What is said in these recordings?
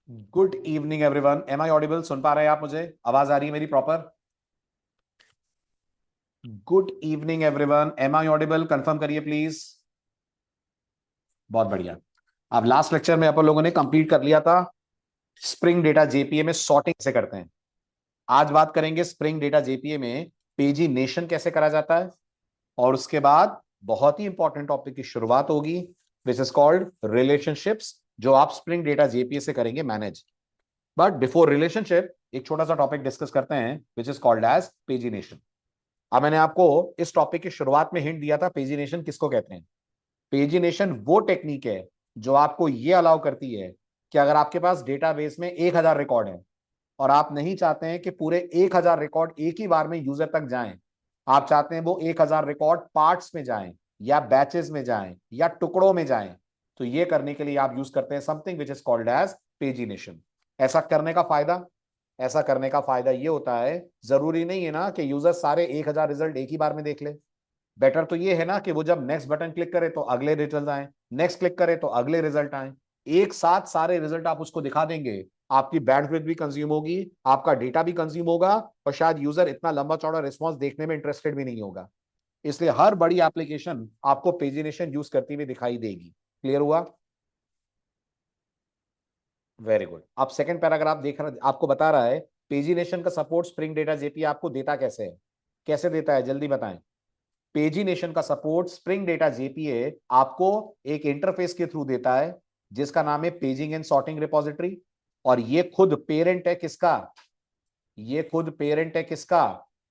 Good evening everyone. Am I audible? सुन पा रहे हैं आप मुझे? आवाज आ रही है मेरी proper? Good evening everyone. Am I audible? Confirm करिए प्लीज। बहुत बढ़िया। अब लास्ट लेक्चर में अपन लोगों ने कंप्लीट कर लिया था स्प्रिंग डेटा जेपीए में सॉर्टिंग कैसे करते हैं। आज बात करेंगे स्प्रिंग डेटा जेपीए में पेजिनेशन कैसे करा जाता है, और उसके बाद बहुत ही इंपॉर्टेंट टॉपिक की शुरुआत होगी विच इज कॉल्ड रिलेशनशिप्स, जो आप स्प्रिंग डेटा जेपीए से करेंगे मैनेज। बट बिफोर रिलेशनशिप एक छोटा सा टॉपिक डिस्कस करते हैं which is called as pagination. अब मैंने आपको इस टॉपिक की शुरुआत में हिंट दिया था पेजिनेशन किसको कहते हैं। पेजिनेशन वो टेक्निक है जो आपको ये अलाउ करती है कि अगर आपके पास डेटाबेस में 1000 रिकॉर्ड है और आप नहीं चाहते हैं कि पूरे 1000 रिकॉर्ड एक ही बार में यूजर तक जाएं, आप चाहते हैं वो 1000 रिकॉर्ड पार्ट्स में जाएं या बैचेस में जाएं या टुकड़ों में जाएं, तो ये करने के लिए आप यूज करते हैं something which is called as pagination. ऐसा करने का फायदा ऐसा करने का फायदा ये होता है, जरूरी नहीं है ना कि यूजर सारे 1000 रिजल्ट एक ही बार में देख ले। बेटर तो ये है ना कि वो जब नेक्स्ट बटन क्लिक करे तो अगले रिजल्ट आए, नेक्स्ट क्लिक करे तो अगले रिजल्ट आए, एक साथ सारे रिजल्ट आप उसको दिखा देंगे। आपकी बैंडविड्थ भी कंज्यूम होगी, आपका डेटा भी कंज्यूम होगा, और शायद यूजर इतना लंबा चौड़ा रिस्पॉन्स देखने में इंटरेस्टेड भी नहीं होगा। इसलिए हर बड़ी एप्लीकेशन आपको पेजिनेशन यूज करती हुई दिखाई देगी। क्लियर हुआ? Very good. अब सेकंड पैराग्राफ देख रहा, आपको बता रहा है पेजिनेशन का सपोर्ट स्प्रिंग डेटा जेपी आपको देता कैसे है। कैसे देता है जल्दी बताएं। पेजिनेशन का सपोर्ट स्प्रिंग डेटा जेपीए आपको एक इंटरफेस के थ्रू देता है जिसका नाम है पेजिंग एंड सॉर्टिंग रिपोजिटरी। और ये खुद पेरेंट है किसका?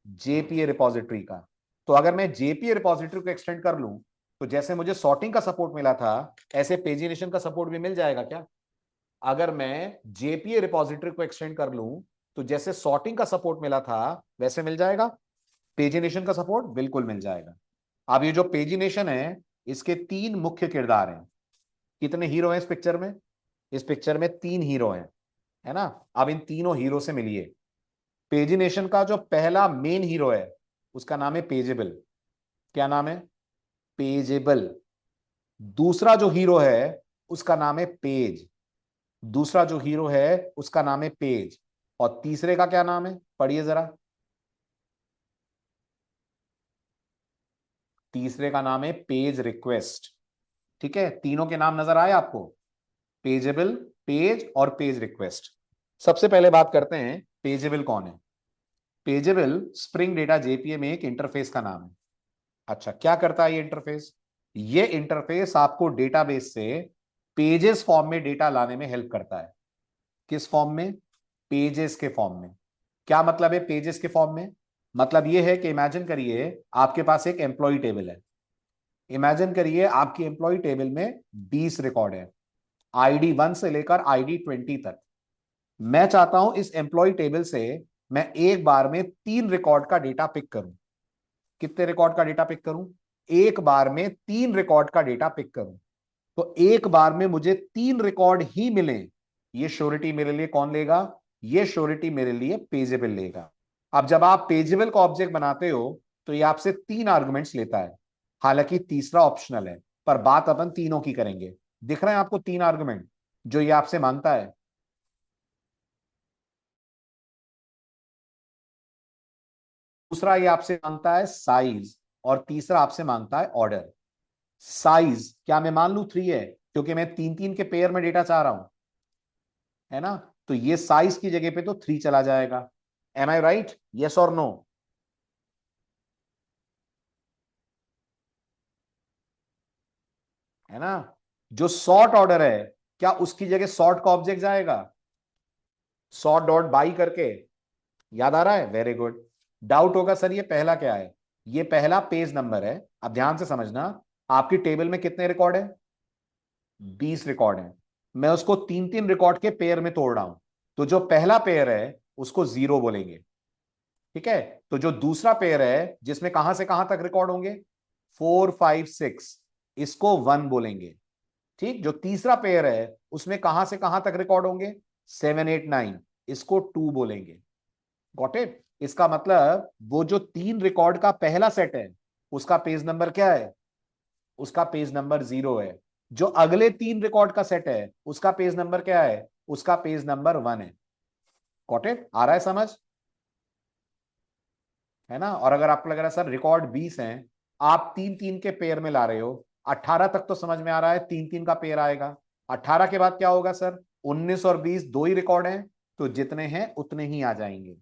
जेपीए रिपोजिटरी का। तो अगर मैं जेपीए रिपोजिटरी को एक्सटेंड कर लूं, तो जैसे मुझे सॉर्टिंग का सपोर्ट मिला था ऐसे पेजिनेशन का सपोर्ट भी मिल जाएगा क्या? अगर मैं जेपीए रिपोजिटरी को एक्सटेंड कर लूं, तो जैसे सॉर्टिंग का सपोर्ट मिला था वैसे मिल जाएगा पेजिनेशन का सपोर्ट? बिल्कुल मिल जाएगा। अब ये जो पेजिनेशन है इसके तीन मुख्य किरदार हैं। कितने हीरो हैं इस पिक्चर में? इस पिक्चर में तीन हीरो हैं, है ना। अब इन तीनों हीरो से मिलिए। पेजिनेशन का जो पहला मेन हीरो है उसका नाम है पेजेबल। क्या नाम है? पेजेबल। दूसरा जो हीरो है उसका नाम है पेज। दूसरा जो हीरो है उसका नाम है पेज। और तीसरे का क्या नाम है? पढ़िए जरा। तीसरे का नाम है पेज रिक्वेस्ट। ठीक है, तीनों के नाम नजर आए आपको? पेजेबल, पेज और पेज रिक्वेस्ट। सबसे पहले बात करते हैं पेजेबल कौन है। पेजेबल स्प्रिंग डेटा जेपीए में एक इंटरफेस का नाम है। अच्छा, क्या करता है ये इंटरफेस? ये इंटरफेस आपको डेटाबेस से पेजेस फॉर्म में डेटा लाने में हेल्प करता है। किस फॉर्म में? पेजेस के फॉर्म में। क्या मतलब है पेजेस के फॉर्म में? मतलब ये है कि इमेजिन करिए आपके पास एक एम्प्लॉय टेबल है। इमेजिन करिए आपकी एम्प्लॉय टेबल में 20 रिकॉर्ड है, आईडी 1 से लेकर आईडी 20 तक। मैं चाहता हूं इस एम्प्लॉय टेबल से मैं एक बार में 3 रिकॉर्ड का डेटा पिक करूं। कितने रिकॉर्ड का डेटा पिक करूं? एक बार में 3 रिकॉर्ड का डेटा पिक करूं। तो एक बार में मुझे 3 रिकॉर्ड ही मिले, ये श्योरिटी मेरे लिए कौन लेगा? ये श्योरिटी मेरे लिए पेजेबल लेगा। अब जब आप पेजेबल का ऑब्जेक्ट बनाते हो तो ये आपसे 3 आर्गुमेंट्स लेता है। हालांकि तीसरा ऑप्शनल है, पर बात अपन तीनों की करेंगे। दिख रहे हैं आपको 3 आर्गुमेंट जो ये आपसे मांगता है? दूसरा ये आपसे मांगता है साइज, और तीसरा आपसे मांगता है ऑर्डर। साइज क्या मैं मान लू 3 है, क्योंकि मैं 3 3 के पेयर में डेटा चाह रहा हूं, है ना। तो ये साइज की जगह पे तो 3 चला जाएगा। M I right? यस और नो? है ना। जो सॉर्ट ऑर्डर है, क्या उसकी जगह सॉर्ट का ऑब्जेक्ट जाएगा? सॉर्ट डॉट बाई करके। याद आ रहा है? Very good. डाउट होगा सर ये पहला क्या है? ये पहला पेज नंबर है। अब ध्यान से समझना, आपकी टेबल में कितने रिकॉर्ड है? 20 रिकॉर्ड है। मैं उसको 3 3 रिकॉर्ड के पेयर में तोड़ रहा हूं। तो जो पहला पेयर है उसको 0 बोलेंगे। ठीक है। तो जो दूसरा पेयर है जिसमें कहां से कहां तक रिकॉर्ड होंगे? 4 5 6, इसको 1 बोलेंगे। ठीक। जो तीसरा पेयर है उसमें कहां से कहां तक रिकॉर्ड होंगे? 7 8 9, इसको 2 बोलेंगे। Got it? इसका मतलब वो जो 3 रिकॉर्ड का पहला सेट है उसका पेज नंबर क्या है? उसका पेज नंबर 0 है। जो अगले 3 रिकॉर्ड का सेट है उसका पेज नंबर क्या है? उसका पेज नंबर 1 है। Got it? आ रहा है समझ? है ना? और अगर आपको लग रहा है सर रिकॉर्ड 20 हैं, आप 3-3 के पेयर में ला रहे हो, 18 तक तो समझ में आ रहा है 3-3 का पेयर आएगा। 18 के बाद क्या होगा सर? 19 और 20 दो ही रिकॉर्ड हैं, तो जितने हैं उतने ही आ जाएंगे।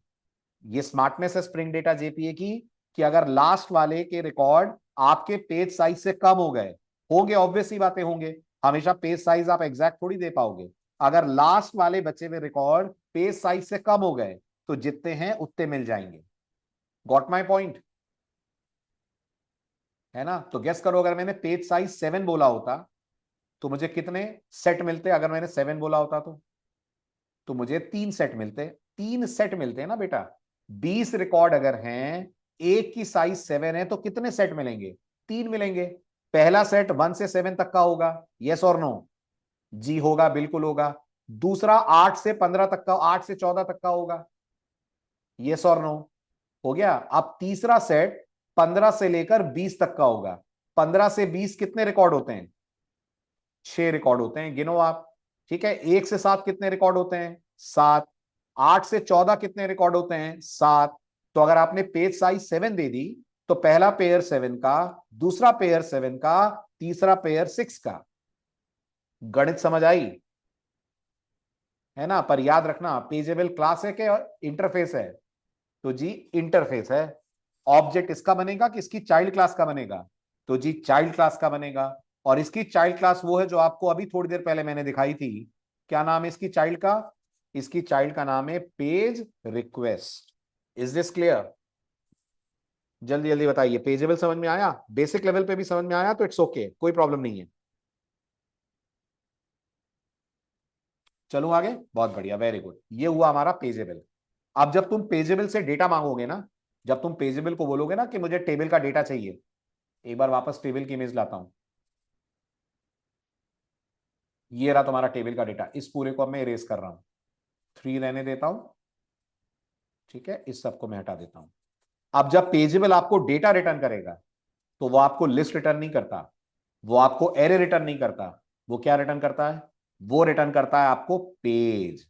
ये स्मार्टनेस है स्प्रिंग डेटा जेपीए की, कि अगर लास्ट वाले के रिकॉर्ड आपके पेज साइज से कम हो गए, होंगे, ऑब्वियस ही बातें होंगे, हमेशा पेज साइज आप एग्जैक्ट थोड़ी दे पाओगे। अगर लास्ट वाले बचे हुए रिकॉर्ड पेज साइज से कम हो गए, तो जितने हैं उतने मिल जाएंगे। Got my point? है ना? तो गेस करो, अगर मैंने पेज साइज 7 बोला होता तो मुझे कितने सेट मिलते? अगर मैंने 7 बोला होता तो मुझे 3 सेट मिलते। 3 सेट मिलते हैं ना बेटा। 20 रिकॉर्ड अगर हैं, एक की साइज 7 है, तो कितने सेट मिलेंगे? 3 मिलेंगे। पहला सेट 1 से 7 तक का होगा, यस और नो? जी होगा, बिल्कुल होगा। दूसरा 8 से 15 तक का, 8 से 14 तक का होगा, यस और नो? हो गया। अब तीसरा सेट 15 से लेकर 20 तक का होगा। 15 से 20 कितने रिकॉर्ड होते हैं? 6 रिकॉर्ड होते हैं, गिनो आप। ठीक है। 1 से 7 कितने रिकॉर्ड होते हैं? 7। 8 से 14 कितने रिकॉर्ड होते हैं? 7। तो अगर आपने पेज साइज 7 दे दी, तो पहला पेयर 7 का, दूसरा पेयर 7 का, तीसरा पेयर 6 का। गणित समझ आई? है ना? पर याद रखना, पेजेबल क्लास है कि इंटरफेस है? तो जी इंटरफेस है। ऑब्जेक्ट इसका बनेगा कि इसकी चाइल्ड क्लास का बनेगा? तो जी चाइल्ड क्लास का बनेगा। और इसकी चाइल्ड क्लास वो है जो आपको अभी थोड़ी देर पहले मैंने दिखाई थी। क्या नाम है इसकी चाइल्ड का? इसकी चाइल्ड का नाम है page request. Is this clear? जल्दी जल्दी बताइए, पेजेबल समझ में आया? बेसिक लेवल पे भी समझ में आया तो इट्स ओके, कोई प्रॉब्लम नहीं है। चलो आगे। बहुत बढ़िया, वेरी गुड। ये हुआ हमारा पेजेबल। अब जब तुम पेजेबल से डेटा मांगोगे ना, जब तुम पेजेबल को बोलोगे ना कि मुझे टेबल का डेटा चाहिए, एक बार वापस टेबल की इमेज लाता हूं। ये रहा तुम्हारा टेबल का डेटा। इस पूरे को अब मैं इरेज कर रहा हूं, 3 रहने देता हूं। ठीक है, इस सबको मैं हटा देता हूं। अब जब पेजेबल आपको डेटा रिटर्न करेगा, तो वो आपको लिस्ट रिटर्न नहीं करता, वो आपको एरे रिटर्न नहीं करता। वो क्या रिटर्न करता है? वो रिटर्न करता है आपको पेज।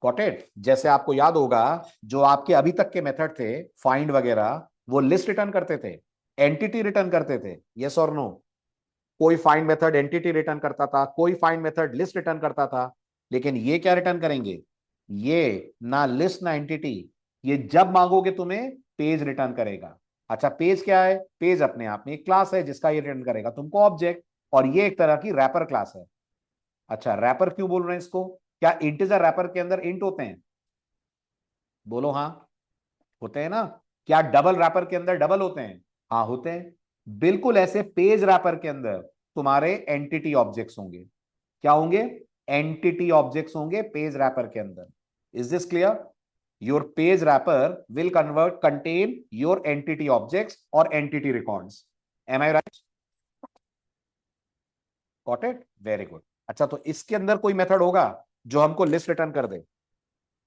Got it? जैसे आपको याद होगा, जो आपके अभी तक के मेथड थे, फाइंड वगैरह, वो लिस्ट रिटर्न करते थे, एंटिटी रिटर्न करते थे, यस और नो? कोई फाइंड मेथड एंटिटी रिटर्न करता था, कोई फाइंड मेथड लिस्ट रिटर्न करता था। लेकिन ये क्या रिटर्न करेंगे? ये ना लिस्ट ना एंटिटी। ये जब मांगोगे तुम्हें पेज रिटर्न करेगा। अच्छा, पेज क्या है? पेज अपने आप में एक क्लास है जिसका ये रिटर्न करेगा तुमको ऑब्जेक्ट, और ये एक तरह की रैपर क्लास है। अच्छा, रैपर क्यों बोल रहे हैं इसको? क्या इंटीजर रैपर के अंदर इंट होते हैं? बोलो हाँ। होते हैं ना? क्या डबल रैपर के अंदर डबल होते हैं? हाँ होते हैं। बिल्कुल ऐसे पेज रैपर के अंदर तुम्हारे एंटिटी ऑब्जेक्ट्स होंगे। क्या होंगे? एंटिटी ऑब्जेक्ट्स होंगे पेज रैपर के अंदर। Is this clear? Your page wrapper will convert content your entity objects और entity records. Am I right? Got it? Very good. अच्छा, तो इसके अंदर कोई मेथड होगा जो हमको लिस्ट रिटर्न कर दे?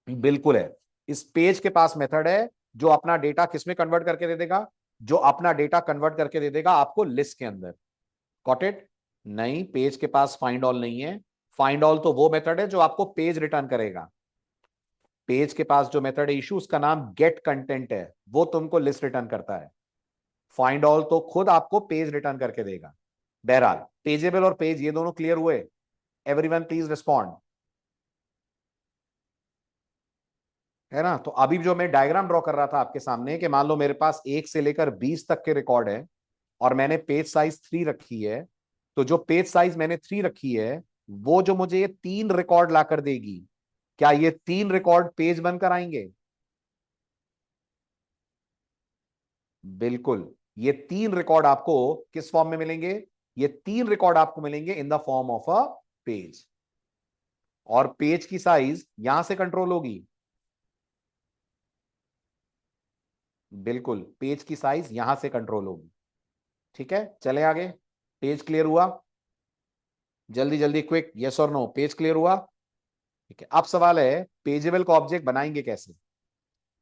बिल्कुल है। इस पेज के पास मेथड है जो अपना डेटा किसमें कन्वर्ट करके दे देगा? जो अपना डेटा कन्वर्ट करके दे देगा आपको लिस्ट के अंदर। Got it? नहीं, पेज के पास फाइंड ऑल नहीं है। फाइंड ऑल तो वो मेथड है जो आपको पेज रिटर्न करेगा। पेज के पास जो मेथड है इशू, उसका नाम गेट कंटेंट है, वो तुमको लिस्ट रिटर्न करता है। फाइंड ऑल तो खुद आपको पेज रिटर्न करके देगा। बहरहाल, पेजेबल और पेज ये दोनों क्लियर हुए? Everyone please respond. है ना? तो अभी जो मैं डायग्राम ड्रॉ कर रहा था आपके सामने, कि मान लो मेरे पास 1 से लेकर 20 तक के रिकॉर्ड है, और मैंने पेज साइज 3 रखी है। तो जो पेज साइज मैंने 3 रखी है, वो जो मुझे ये 3 रिकॉर्ड लाकर देगी, क्या ये 3 रिकॉर्ड पेज बनकर आएंगे? बिल्कुल। ये 3 रिकॉर्ड आपको किस फॉर्म में मिलेंगे? ये 3 रिकॉर्ड आपको मिलेंगे in the form of a page. और पेज की साइज यहां से कंट्रोल होगी। बिल्कुल, पेज की साइज यहां से कंट्रोल होगी। ठीक है, चले आगे। पेज क्लियर हुआ? जल्दी जल्दी, क्विक, यस और नो, पेज क्लियर हुआ? ठीक है। अब सवाल है, पेजेबल का ऑब्जेक्ट बनाएंगे कैसे?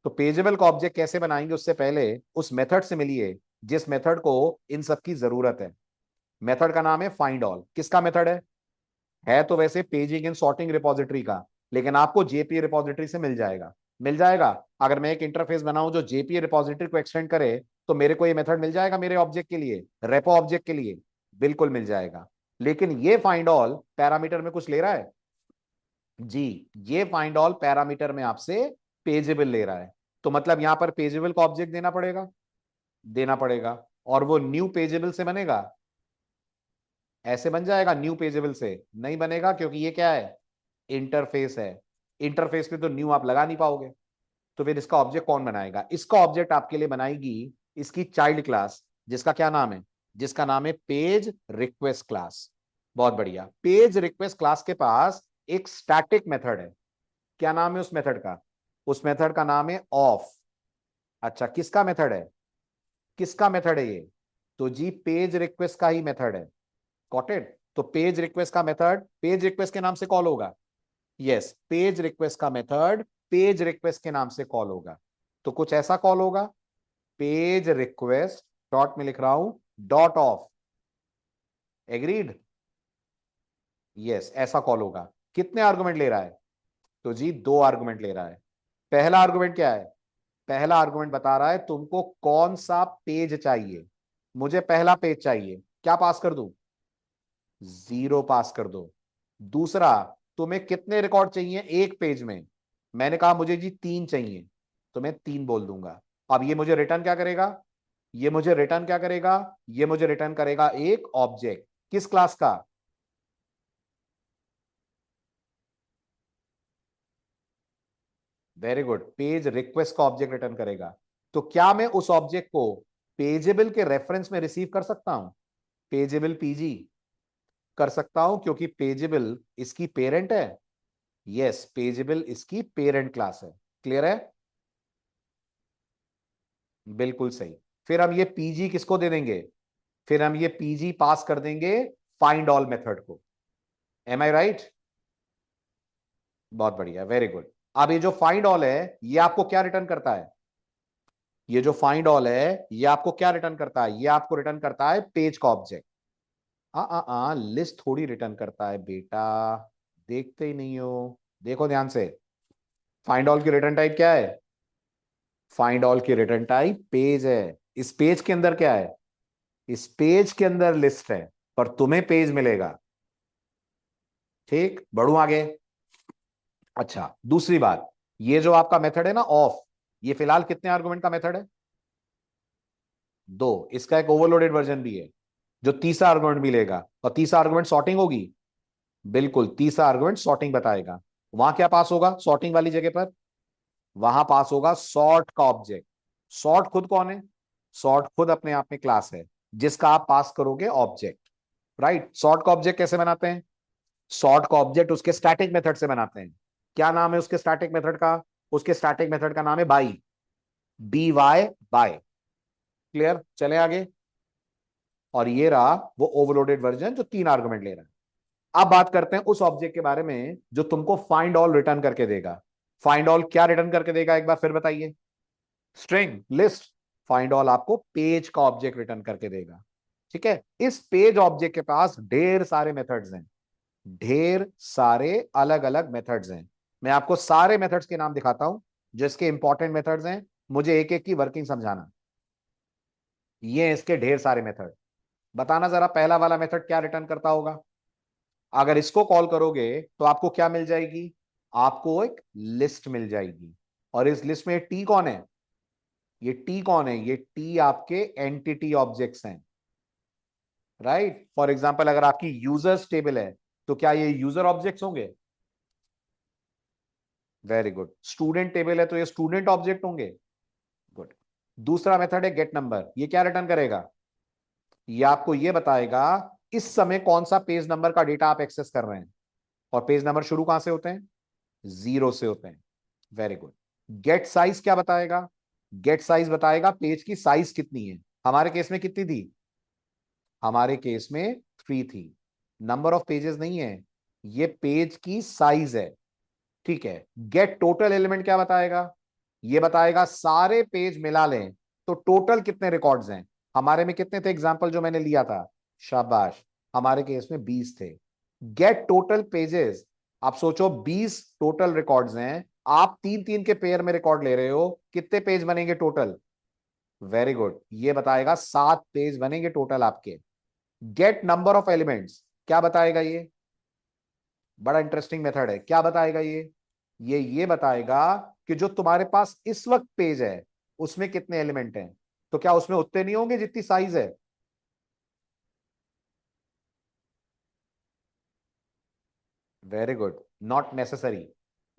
तो पेजेबल का ऑब्जेक्ट कैसे बनाएंगे, उससे पहले उस मेथड से मिलिए जिस मेथड को इन सब की जरूरत है। मेथड का नाम है फाइंड ऑल। किसका मेथड है? है तो वैसे पेजिंग एंड सॉर्टिंग रिपोजिटरी का, लेकिन आपको जेपीए रिपोजिटरी से मिल जाएगा। मिल जाएगा। अगर मैं एक इंटरफेस बनाऊं जो जेपीए रिपोजिटरी को एक्सटेंड करे, तो मेरे को ये मेथड मिल जाएगा मेरे ऑब्जेक्ट के लिए, रेपो ऑब्जेक्ट के लिए, बिल्कुल मिल जाएगा। लेकिन ये फाइंड ऑल पैरामीटर में कुछ ले रहा है जी, ये फाइंड ऑल पैरामीटर में आपसे पेजेबल ले रहा है। तो मतलब यहां पर पेजेबल का ऑब्जेक्ट देना पड़ेगा, देना पड़ेगा। और वो न्यू पेजेबल से बनेगा, ऐसे बन जाएगा न्यू पेजेबल से? नहीं बनेगा, क्योंकि ये क्या है, इंटरफेस है। इंटरफेस पे तो न्यू आप लगा नहीं पाओगे। तो फिर इसका ऑब्जेक्ट कौन बनाएगा? इसका ऑब्जेक्ट आपके लिए बनाएगी इसकी चाइल्ड क्लास, जिसका क्या नाम है, जिसका नाम है पेज रिक्वेस्ट क्लास। बहुत बढ़िया। पेज रिक्वेस्ट क्लास के पास एक स्टैटिक मेथड है। क्या नाम है उस मेथड का? उस मेथड का नाम है ऑफ। अच्छा, किसका मेथड है? किसका मेथड है ये? तो जी पेज रिक्वेस्ट का ही मेथड है। Got it? तो पेज रिक्वेस्ट का मेथड पेज रिक्वेस्ट के नाम से कॉल होगा। यस, पेज रिक्वेस्ट का मेथड पेज रिक्वेस्ट के नाम से कॉल होगा। तो कुछ ऐसा कॉल होगा, पेज रिक्वेस्ट डॉट में लिख रहा हूं डॉट ऑफ। एग्रीड? यस, ऐसा कॉल होगा। कितने आर्गुमेंट ले रहा है? तो जी 2 आर्गुमेंट ले रहा है। पहला आर्गुमेंट क्या है? पहला आर्गुमेंट बता रहा है तुमको कौन सा पेज चाहिए। मुझे पहला पेज चाहिए, क्या पास कर दूं? 0 पास कर दो। दूसरा, तुम्हें कितने रिकॉर्ड चाहिए एक पेज में? मैंने कहा मुझे जी 3 चाहिए, तो मैं 3 बोल दूंगा। अब ये मुझे रिटर्न क्या करेगा? ये मुझे रिटर्न क्या करेगा? ये मुझे रिटर्न करेगा एक ऑब्जेक्ट। किस क्लास का? वेरी गुड, पेज रिक्वेस्ट का ऑब्जेक्ट रिटर्न करेगा। तो क्या मैं उस ऑब्जेक्ट को पेजेबल के रेफरेंस में रिसीव कर सकता हूं? पेजेबल पीजी कर सकता हूं, क्योंकि पेजेबल इसकी पेरेंट है। यस, पेजेबल इसकी पेरेंट क्लास है। क्लियर है? बिल्कुल सही। फिर हम ये पीजी किसको दे देंगे? फिर हम ये पीजी पास कर देंगे फाइंड ऑल मेथड को। M I right? बहुत बढ़िया, वेरी गुड। अब ये जो फाइंड ऑल है ये आपको क्या रिटर्न करता है? ये जो फाइंड ऑल है ये आपको क्या रिटर्न करता है? ये आपको रिटर्न करता है पेज का ऑब्जेक्ट। लिस्ट थोड़ी रिटर्न करता है बेटा, देखते ही नहीं हो। देखो ध्यान से, फाइंड ऑल की रिटर्न टाइप क्या है? फाइंड ऑल की रिटर्न टाइप पेज है। इस पेज के अंदर क्या है? इस पेज के अंदर लिस्ट है, पर तुम्हें पेज मिलेगा। ठीक, बढ़ू आगे। अच्छा, दूसरी बात, ये जो आपका मेथड है ना ऑफ, ये फिलहाल कितने आर्गुमेंट का मेथड है? 2। इसका एक ओवरलोडेड वर्जन भी है, जो तीसरा आर्गुमेंट भी लेगा। और तीसरा आर्गुमेंट सॉर्टिंग होगी। बिल्कुल, तीसरा आर्गुमेंट सॉर्टिंग बताएगा। वहां क्या पास होगा सॉर्टिंग वाली जगह पर? वहां पास होगा सॉर्ट का ऑब्जेक्ट। सॉर्ट खुद कौन है? सॉर्ट खुद अपने आप में क्लास है, जिसका आप पास करोगे ऑब्जेक्ट। राइट? सॉर्ट का ऑब्जेक्ट कैसे बनाते हैं? सॉर्ट का ऑब्जेक्ट उसके स्टैटिक मेथड से बनाते हैं। क्या नाम है उसके स्टैटिक मेथड का? उसके स्टैटिक मेथड का नाम है by. B Y, by. Clear? चले आगे। और ये रहा वो ओवरलोडेड वर्जन जो 3 आर्गुमेंट ले रहा है। अब बात करते हैं उस ऑब्जेक्ट के बारे में जो तुमको फाइंड ऑल रिटर्न करके देगा। फाइंड ऑल क्या रिटर्न करके देगा, एक बार फिर बताइए? String, list. फाइंड ऑल आपको पेज का ऑब्जेक्ट रिटर्न करके देगा। ठीक है? इस पेज ऑब्जेक्ट के पास ढेर सारे मेथड्स हैं, ढेर सारे अलग अलग मेथड्स हैं। मैं आपको सारे मेथड्स के नाम दिखाता हूं जो इसके इंपॉर्टेंट मेथड्स हैं। मुझे एक एक की वर्किंग समझाना। ये हैं इसके ढेर सारे मेथड। बताना जरा पहला वाला मेथड क्या रिटर्न करता होगा? अगर इसको कॉल करोगे तो आपको क्या मिल जाएगी? आपको एक लिस्ट मिल जाएगी। और इस लिस्ट में टी कौन है? ये टी कौन है? ये टी आपके एंटिटी ऑब्जेक्ट्स हैं। राइट? फॉर एग्जांपल अगर आपकी यूजर्स टेबल है, तो क्या ये यूजर ऑब्जेक्ट्स होंगे? Very good. स्टूडेंट टेबल है तो ये स्टूडेंट ऑब्जेक्ट होंगे। गुड। दूसरा मेथड है गेट नंबर। ये क्या रिटर्न करेगा? ये आपको ये बताएगा इस समय कौन सा पेज नंबर का डेटा आप एक्सेस कर रहे हैं। और पेज नंबर शुरू कहां से होते हैं? 0 से होते हैं। Very good. गेट साइज क्या बताएगा? गेट साइज बताएगा पेज की साइज कितनी है। हमारे केस में कितनी थी? हमारे केस में 3 थी। नंबर ऑफ पेजेस नहीं है, ये पेज की साइज है। ठीक है? गेट टोटल एलिमेंट क्या बताएगा? ये बताएगा सारे पेज मिला लें तो टोटल कितने रिकॉर्ड्स हैं। हमारे में कितने थे एग्जांपल जो मैंने लिया था? शाबाश, हमारे केस में 20 थे। Get total pages. आप सोचो 20 टोटल रिकॉर्ड्स हैं, आप तीन तीन के पेयर में रिकॉर्ड ले रहे हो, कितने पेज बनेंगे टोटल? वेरी गुड, ये बताएगा 7 पेज बनेंगे टोटल आपके। गेट नंबर ऑफ एलिमेंट्स, क्या बताएगा ये? बड़ा इंटरेस्टिंग मेथड है, क्या बताएगा ये बताएगा कि जो तुम्हारे पास इस वक्त पेज है उसमें कितने एलिमेंट हैं। तो क्या उसमें उतने नहीं होंगे जितनी साइज है? Very good, not necessary.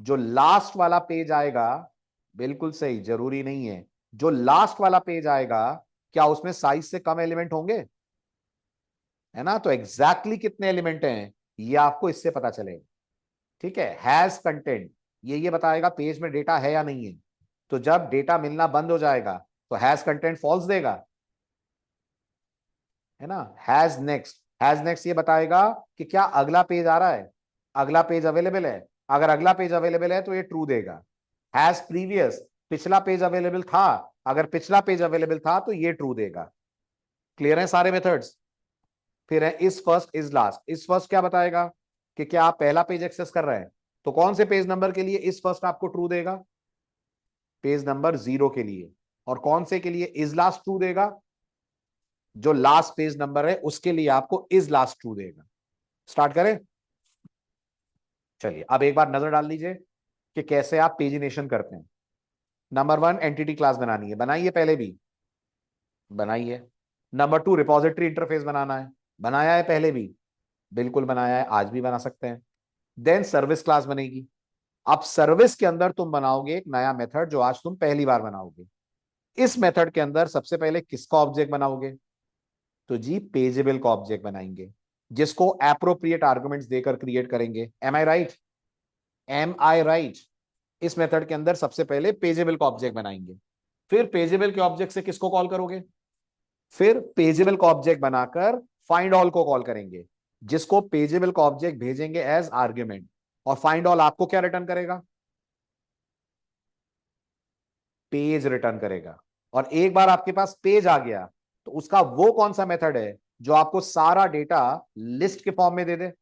जो लास्ट वाला पेज आएगा, बिल्कुल सही, जरूरी नहीं है। जो लास्ट वाला पेज आएगा, क्या उसमें साइज से कम एलिमेंट होंगे? है ना? तो एग्जैक्टली कितने एलिमेंट हैं ये आपको इससे पता चलेगा। ठीक है, हैज कंटेंट, ये बताएगा पेज में डेटा है या नहीं है। तो जब डेटा मिलना बंद हो जाएगा तो हैज कंटेंट फॉल्स देगा, है ना? हैज नेक्स्ट ये बताएगा कि क्या अगला पेज आ रहा है, अगला पेज अवेलेबल है। अगर अगला पेज अवेलेबल है तो ये ट्रू देगा। हैज प्रीवियस, पिछला पेज अवेलेबल था, अगर पिछला पेज अवेलेबल था तो ये ट्रू देगा। क्लियर है सारे मेथड्स? फिर है is first is last. Is first क्या बताएगा कि क्या आप पहला पेज एक्सेस कर रहे हैं, तो कौन से पेज नंबर के लिए इज फर्स्ट आपको ट्रू देगा? पेज नंबर 0 के लिए। और कौन से के लिए इज लास्ट ट्रू देगा? जो लास्ट पेज नंबर है उसके लिए आपको इज लास्ट ट्रू देगा। स्टार्ट करें? चलिए अब एक बार नजर डाल लीजिए कि कैसे आप पेजिनेशन करते हैं। नंबर 1, एंटिटी क्लास बनानी है, बनाइए, पहले भी बनाइए। नंबर 2, रिपोजिटरी इंटरफेस बनाना है, बनाया है पहले भी, बिल्कुल बनाया है, आज भी बना सकते हैं। देन सर्विस क्लास बनेगी। अब सर्विस के अंदर तुम बनाओगे एक नया मेथड जो आज तुम पहली बार बनाओगे। इस मेथड के अंदर सबसे पहले किसका ऑब्जेक्ट बनाओगे? तो जी पेजेबल का ऑब्जेक्ट बनाएंगे, जिसको एप्रोप्रिएट आर्गुमेंट्स देकर क्रिएट करेंगे। M I right? M I right? इस मेथड के अंदर सबसे पहले पेजेबल का ऑब्जेक्ट बनाएंगे। फिर पेजेबल के ऑब्जेक्ट से किसको कॉल करोगे? फिर पेजेबल का ऑब्जेक्ट बनाकर फाइंड ऑल को कॉल करेंगे, जिसको पेजेबल का ऑब्जेक्ट भेजेंगे एज आर्ग्यूमेंट। और फाइंड ऑल आपको क्या रिटर्न करेगा? पेज रिटर्न करेगा। और एक बार आपके पास पेज आ गया तो उसका वो कौन सा मेथड है जो आपको सारा डेटा लिस्ट के फॉर्म में दे दे?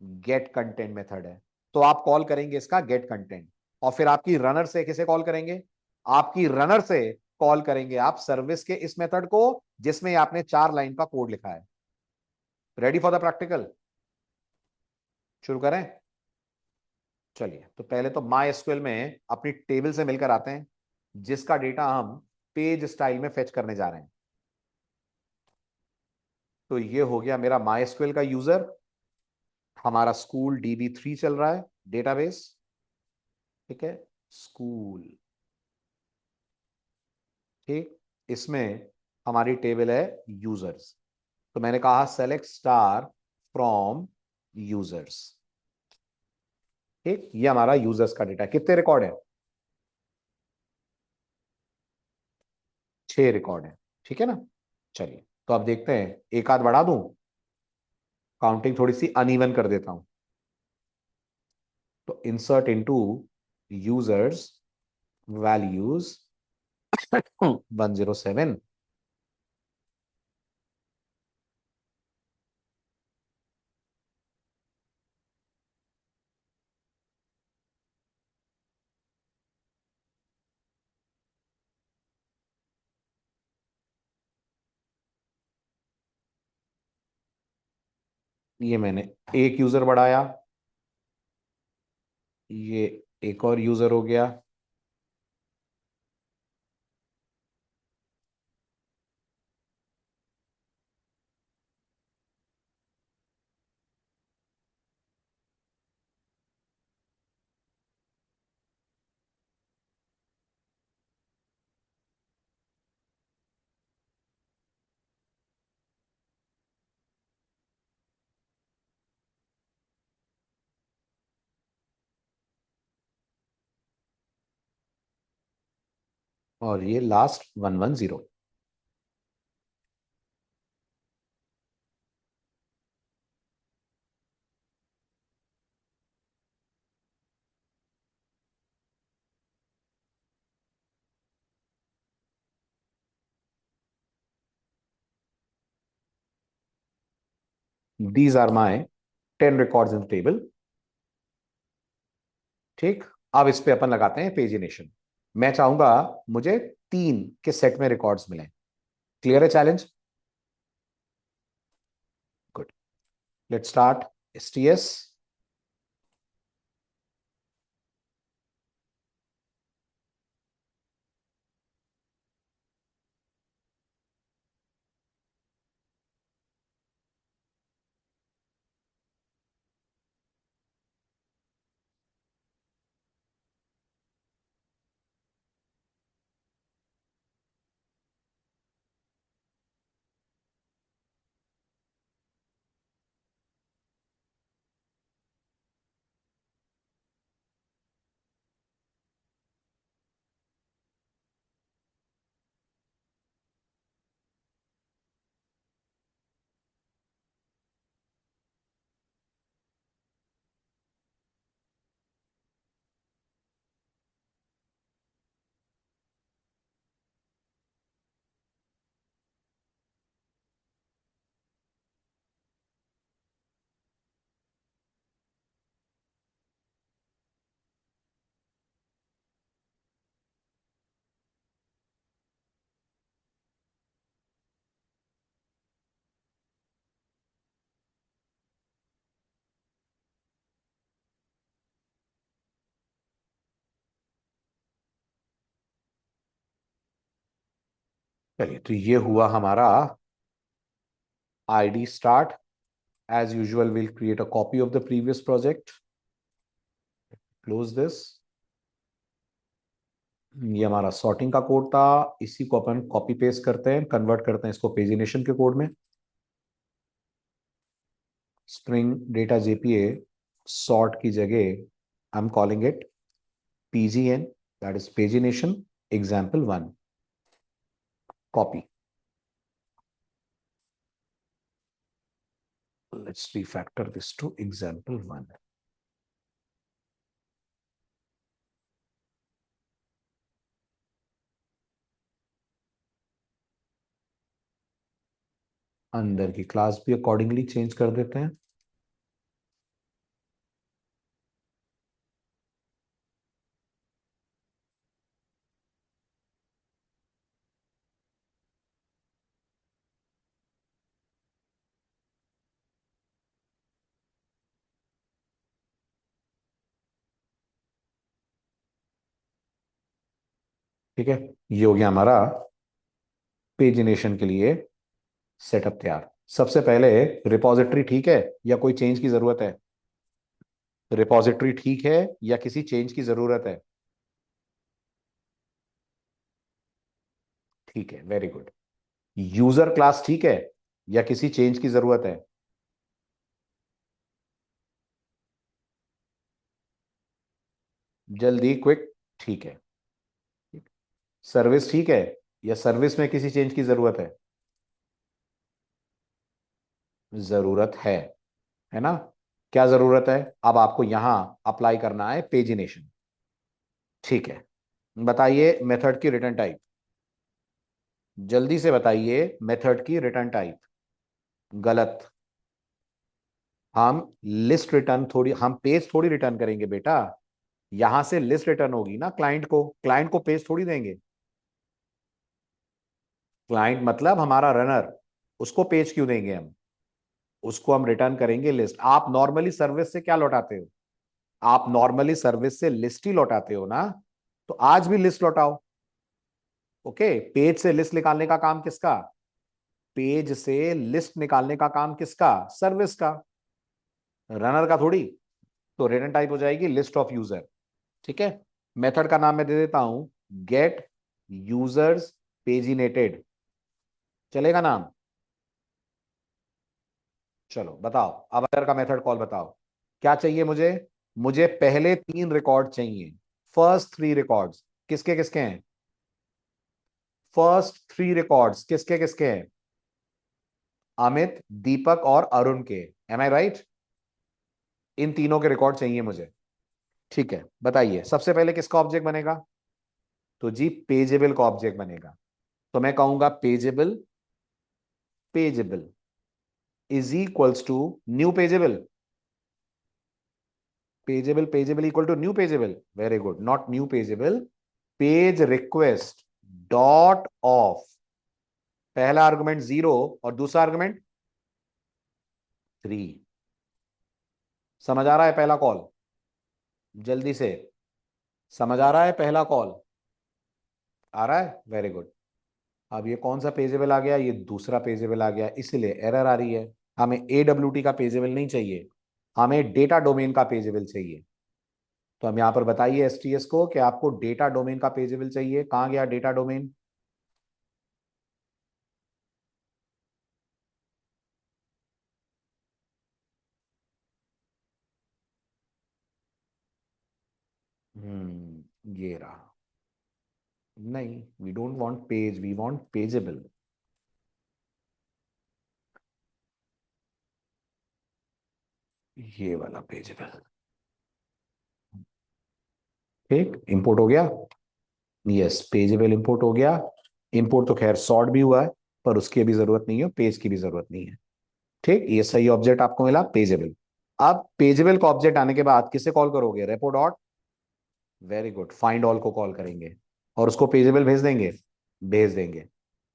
गेट कंटेंट मेथड है। तो आप कॉल करेंगे इसका गेट कंटेंट। और फिर आपकी रनर से किसे कॉल करेंगे? आपकी रनर से कॉल करेंगे आप सर्विस के इस मेथड को, जिसमें आपने 4 लाइन का कोड लिखा है। Ready for the practical? शुरू करें? चलिए, तो पहले तो माई एसक्यूएल में अपनी टेबल से मिलकर आते हैं, जिसका डेटा हम पेज स्टाइल में फेच करने जा रहे हैं। तो ये हो गया मेरा माई एसक्यूएल का यूजर। हमारा स्कूल DB3 चल रहा है, डेटाबेस। ठीक है, स्कूल। ठीक, इसमें हमारी टेबल है यूजर्स। तो मैंने कहा सेलेक्ट स्टार फ्रॉम यूजर्स। ठीक, ये हमारा यूजर्स का डेटा। कितने रिकॉर्ड है? 6 रिकॉर्ड है। ठीक है ना? चलिए, तो अब देखते हैं, एक आध बढ़ा दूं, काउंटिंग थोड़ी सी अनइवन कर देता हूं। तो इंसर्ट इनटू यूजर्स वैल्यूज 107। ये मैंने एक यूजर बढ़ाया, ये एक और यूजर हो गया। और ये last 110। These are my 10 records in table. ठीक, अब इस पे अपन लगाते हैं पेजिनेशन। मैं चाहूंगा मुझे 3 के सेट में रिकॉर्ड्स मिले। क्लियर है challenge? Good, let start. STS चलिए, तो ये हुआ हमारा ID start. As usual, we'll create a copy of the previous project. Close this. ये हमारा सॉर्टिंग का कोड था, इसी को अपन कॉपी पेस्ट करते हैं, कन्वर्ट करते हैं इसको पेजिनेशन के कोड में। स्प्रिंग डेटा JPA सॉर्ट की जगह I am calling it PGN, that is pagination example1. Copy. Let's refactor this to example1. अंदर की क्लास भी अकॉर्डिंगली चेंज कर देते हैं। ठीक है, ये हो गया हमारा पेजिनेशन के लिए सेटअप तैयार। सबसे पहले रिपॉजिटरी ठीक है या कोई चेंज की जरूरत है? रिपॉजिटरी ठीक है या किसी चेंज की जरूरत है? ठीक है, वेरी गुड। यूजर क्लास ठीक है या किसी चेंज की जरूरत है? जल्दी, क्विक, ठीक है। सर्विस ठीक है या सर्विस में किसी चेंज की जरूरत है? जरूरत है ना? क्या जरूरत है? अब आपको यहां अप्लाई करना है पेजिनेशन। ठीक है, बताइए मेथड की रिटर्न टाइप। जल्दी से बताइए मेथड की रिटर्न टाइप। गलत। हम लिस्ट रिटर्न थोड़ी, हम पेज थोड़ी रिटर्न करेंगे बेटा। यहां से लिस्ट रिटर्न होगी ना, क्लाइंट को पेज थोड़ी देंगे। क्लाइंट मतलब हमारा रनर, उसको पेज क्यों देंगे हम? उसको हम रिटर्न करेंगे लिस्ट। आप नॉर्मली सर्विस से क्या लौटाते हो? आप नॉर्मली सर्विस से लिस्ट ही लौटाते हो ना, तो आज भी लिस्ट लौटाओ। ओके, पेज से लिस्ट निकालने का काम किसका? पेज से लिस्ट निकालने का काम किसका? सर्विस का, रनर का थोड़ी। तो रिटर्न टाइप हो जाएगी लिस्ट ऑफ यूजर। ठीक है, मेथड का नाम मैं दे देता हूं गेट यूजर्स पेजिनेटेड। चलेगा नाम? चलो बताओ, अब अदर का मेथड कॉल बताओ। क्या चाहिए मुझे? मुझे पहले 3 रिकॉर्ड चाहिए। फर्स्ट 3 रिकॉर्ड्स किसके किसके हैं? फर्स्ट 3 रिकॉर्ड्स किसके किसके हैं? अमित, दीपक और अरुण के। M I right? इन तीनों के रिकॉर्ड चाहिए मुझे। ठीक है, बताइए सबसे पहले किसका ऑब्जेक्ट बनेगा? तो जी पेजेबल का ऑब्जेक्ट बनेगा। तो मैं कहूंगा pageable, pageable is equals to new pageable. Pageable, pageable equal to new pageable, very good, not new pageable, page request dot of, पहला आर्गुमेंट 0 और दूसरा आर्गुमेंट 3। समझ आ रहा है पहला कॉल? जल्दी से, समझ आ रहा है पहला कॉल? आ रहा है, वेरी गुड। अब ये कौन सा पेजेबल आ गया? ये दूसरा पेजेबल आ गया, इसलिए एरर आ रही है। हमें AWT का पेजेबल नहीं चाहिए, हमें डेटा डोमेन का पेजेबल चाहिए। तो हम यहां पर बताइए STS को कि आपको डेटा डोमेन का पेजेबल चाहिए। कहां गया डेटा डोमेन? ये रहा। नहीं, we don't want page, we want pageable. ये वाला पेजेबल, ठीक, इंपोर्ट हो गया। यस, पेजेबल इंपोर्ट हो गया। इंपोर्ट तो खैर सॉर्ट भी हुआ है, पर उसकी अभी जरूरत नहीं है, पेज की भी जरूरत नहीं है। ठीक, ये सही ऑब्जेक्ट आपको मिला, पेजेबल। अब पेजेबल का ऑब्जेक्ट आने के बाद किसे कॉल करोगे? Repo dot, very good, find all को कॉल करेंगे और उसको पेजेबल भेज देंगे, भेज देंगे।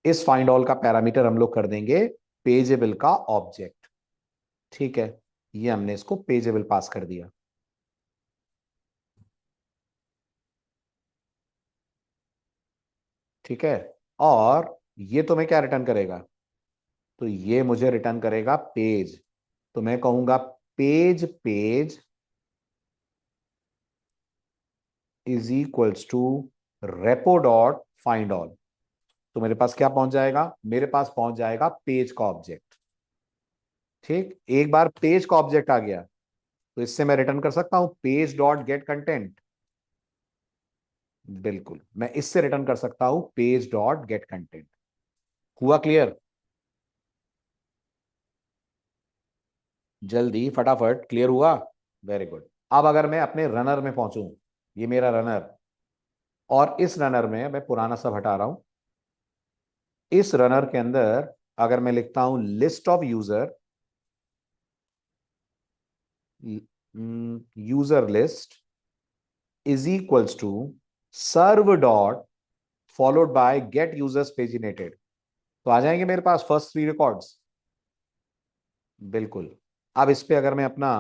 इस फाइंड ऑल का पैरामीटर हम लोग कर देंगे पेजेबल का ऑब्जेक्ट। ठीक है, ये हमने इसको पेजेबल पास कर दिया। ठीक है, और ये तुम्हें क्या रिटर्न करेगा? तो ये मुझे रिटर्न करेगा पेज। तो मैं कहूंगा page, page is equals to repo dot find all. तो मेरे पास क्या पहुंच जाएगा? मेरे पास पहुंच जाएगा पेज का ऑब्जेक्ट। ठीक, एक बार पेज का ऑब्जेक्ट आ गया तो इससे मैं रिटर्न कर सकता हूं पेज डॉट गेट कंटेंट। बिल्कुल, मैं इससे रिटर्न कर सकता हूं पेज डॉट गेट कंटेंट। हुआ क्लियर? जल्दी फटाफट क्लियर हुआ? Very good. अब अगर मैं अपने रनर में पहुंचूं, ये मेरा रनर, और इस रनर में मैं पुराना सब हटा रहा हूं। इस रनर के अंदर अगर मैं लिखता हूं list of user, user list is equals to serve dot followed by get users paginated, तो आ जाएंगे मेरे पास फर्स्ट 3 रिकॉर्ड्स। बिल्कुल। अब इस पे अगर मैं अपना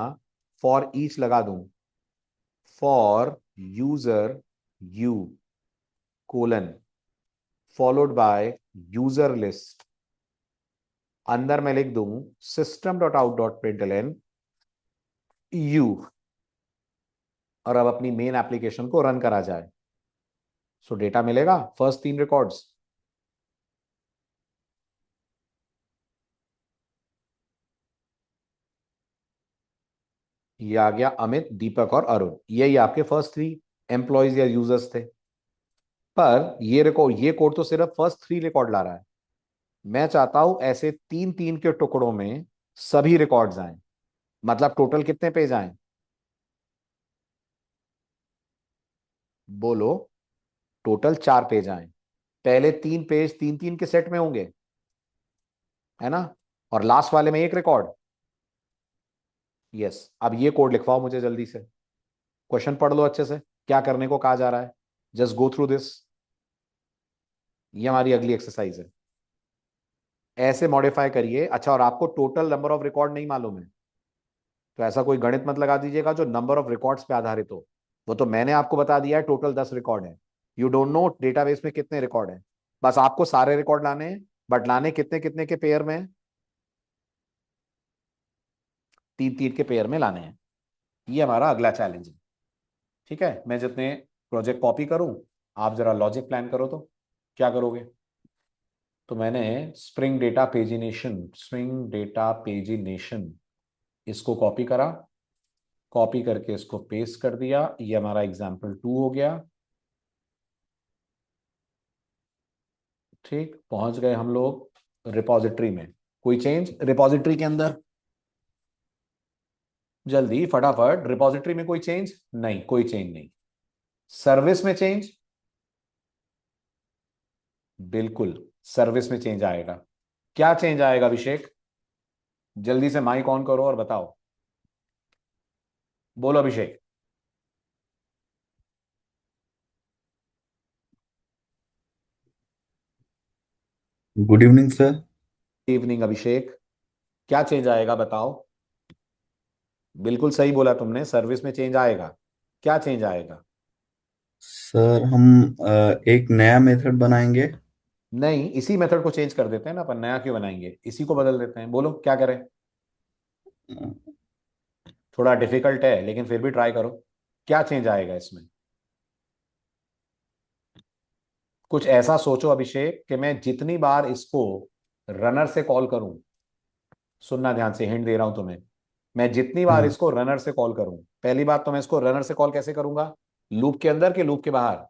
फॉर ईच लगा दूं, for user you colon followed by user list, अंदर मैं लिख दूं system dot out dot println you, और अब अपनी मेन एप्लीकेशन को रन करा जाए। सो डेटा मिलेगा फर्स्ट 3 रिकॉर्ड्स। ये आ गया अमित, दीपक और अरुण, यही आपके फर्स्ट 3 एम्प्लॉयज या यूजर्स थे। पर ये रिकॉर्ड, ये कोड तो सिर्फ फर्स्ट 3 रिकॉर्ड ला रहा है। मैं चाहता हूं ऐसे 3 3 के टुकड़ों में सभी रिकॉर्ड्स आए। मतलब टोटल कितने पेज आए? बोलो। टोटल 4 पेज आए। पहले 3 पेज 3 3 के सेट में होंगे, है ना? और लास्ट वाले में एक रिकॉर्ड। यस, अब ये कोड लिखवाओ मुझे जल्दी से। क्वेश्चन पढ़ लो अच्छे से, क्या करने को कहा जा रहा है। Just go through this. ये हमारी अगली एक्सरसाइज है। ऐसे मॉडिफाई करिए। अच्छा, और आपको टोटल नंबर ऑफ रिकॉर्ड नहीं मालूम है तो ऐसा कोई गणित मत लगा दीजिएगा जो नंबर ऑफ रिकॉर्ड्स पे आधारित हो। वो तो मैंने आपको बता दिया है, टोटल 10 रिकॉर्ड है। यू डोंट नो डेटाबेस में कितने रिकॉर्ड है। बस आपको सारे रिकॉर्ड लाने हैं, बट लाने कितने कितने के पेयर में? 3 3 के पेयर में लाने हैं। ये हमारा अगला चैलेंज है। ठीक है, मैं जितने प्रोजेक्ट कॉपी करूं, आप जरा लॉजिक प्लान करो तो क्या करोगे? तो मैंने spring data pagination, spring data pagination इसको कॉपी करा, कॉपी करके इसको पेस्ट कर दिया। ये हमारा एग्जाम्पल 2 हो गया। ठीक, पहुंच गए हम लोग रिपॉजिटरी में। कोई चेंज रिपॉजिटरी के अंदर? जल्दी फटाफट, रिपॉजिटरी में कोई चेंज नहीं, कोई चेंज नहीं। सर्विस में चेंज? बिल्कुल, सर्विस में चेंज आएगा। क्या चेंज आएगा अभिषेक? जल्दी से माइक ऑन करो और बताओ। बोलो Abhishek. Good evening sir. Evening Abhishek. क्या चेंज आएगा बताओ। बिल्कुल सही बोला तुमने, सर्विस में चेंज आएगा। क्या चेंज आएगा? सर हम एक नया मेथड बनाएंगे। नहीं, इसी मेथड को चेंज कर देते हैं ना अपन, नया क्यों बनाएंगे, इसी को बदल देते हैं। बोलो क्या करें। थोड़ा डिफिकल्ट है लेकिन फिर भी ट्राई करो। क्या चेंज आएगा इसमें? कुछ ऐसा सोचो अभिषेक कि मैं जितनी बार इसको रनर से कॉल करूं, सुनना ध्यान से, हिंट दे रहा हूं तुम्हें। मैं जितनी बार हाँ, इसको रनर से कॉल करूं, पहली बात तो मैं इसको रनर से कॉल कैसे करूंगा? लूप के अंदर कि लूप के बाहर?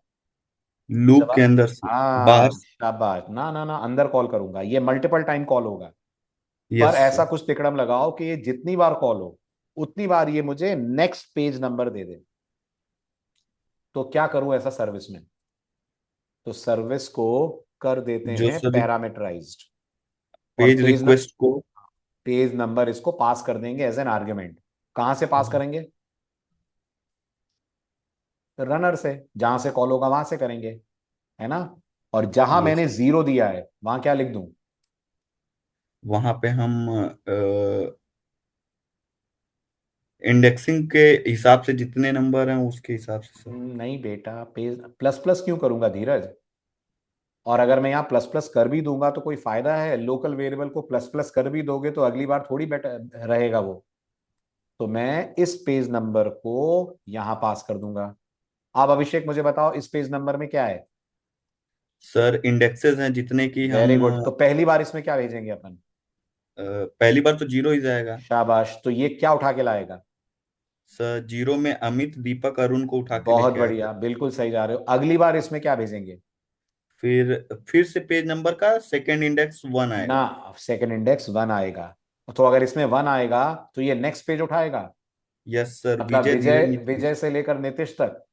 लूप के जवाब। अंदर से बाहर। हाँ शाबाश, ना ना ना, अंदर कॉल करूंगा, ये मल्टीपल टाइम कॉल होगा। पर यस ऐसा सर। कुछ तिकड़म लगाओ कि ये जितनी बार कॉल हो उतनी बार ये मुझे नेक्स्ट पेज नंबर दे दे। तो क्या करूं ऐसा सर्विस में? तो सर्विस को कर देते जो हैं सर पैरामीटराइज्ड। और पेज रिक्वेस्ट को। पेज नंबर इसको पास कर देंगे एज एन आर्ग्यूमेंट। कहां से पास करेंगे? रनर से। जहां से कॉल होगा वहां से करेंगे, है ना। और जहां यस, मैंने जीरो दिया है वहां क्या लिख दूं? वहां पे हम इंडेक्सिंग के हिसाब से जितने नंबर हैं उसके हिसाब से सर। नहीं बेटा, पेज प्लस प्लस क्यों करूंगा धीरज। और अगर मैं यहाँ प्लस प्लस कर भी दूंगा तो कोई फायदा है? लोकल वेरिएबल को प्लस प्लस कर भी दोगे तो अगली बार थोड़ी बेटर रहेगा वो। तो मैं इस पेज नंबर को यहां पास कर दूंगा। अब अभिषेक मुझे बताओ इस पेज नंबर में क्या है? सर इंडेक्सेस हैं जितने की वेरी हम गुड, तो पहली बार इसमें क्या भेजेंगे अपन? पहली बार तो जीरो ही जाएगा। शाबाश, तो ये क्या उठा के लाएगा? सर जीरो में अमित दीपक अरुण को उठा के बहुत लेके आएगा। बढ़िया, बिल्कुल सही जा रहे हो। अगली बार इसमें क्या भेजेंगे? फिर से पेज नंबर का सेकंड इंडेक्स वन ना, आएगा। सेकंड इंडेक्स वन आएगा। तो अगर इसमें वन आएगा तो ये नेक्स्ट पेज उठाएगा। यस सर, मतलब विजय विजय, धीरज नीतीश। विजय से लेकर नीतीश तक।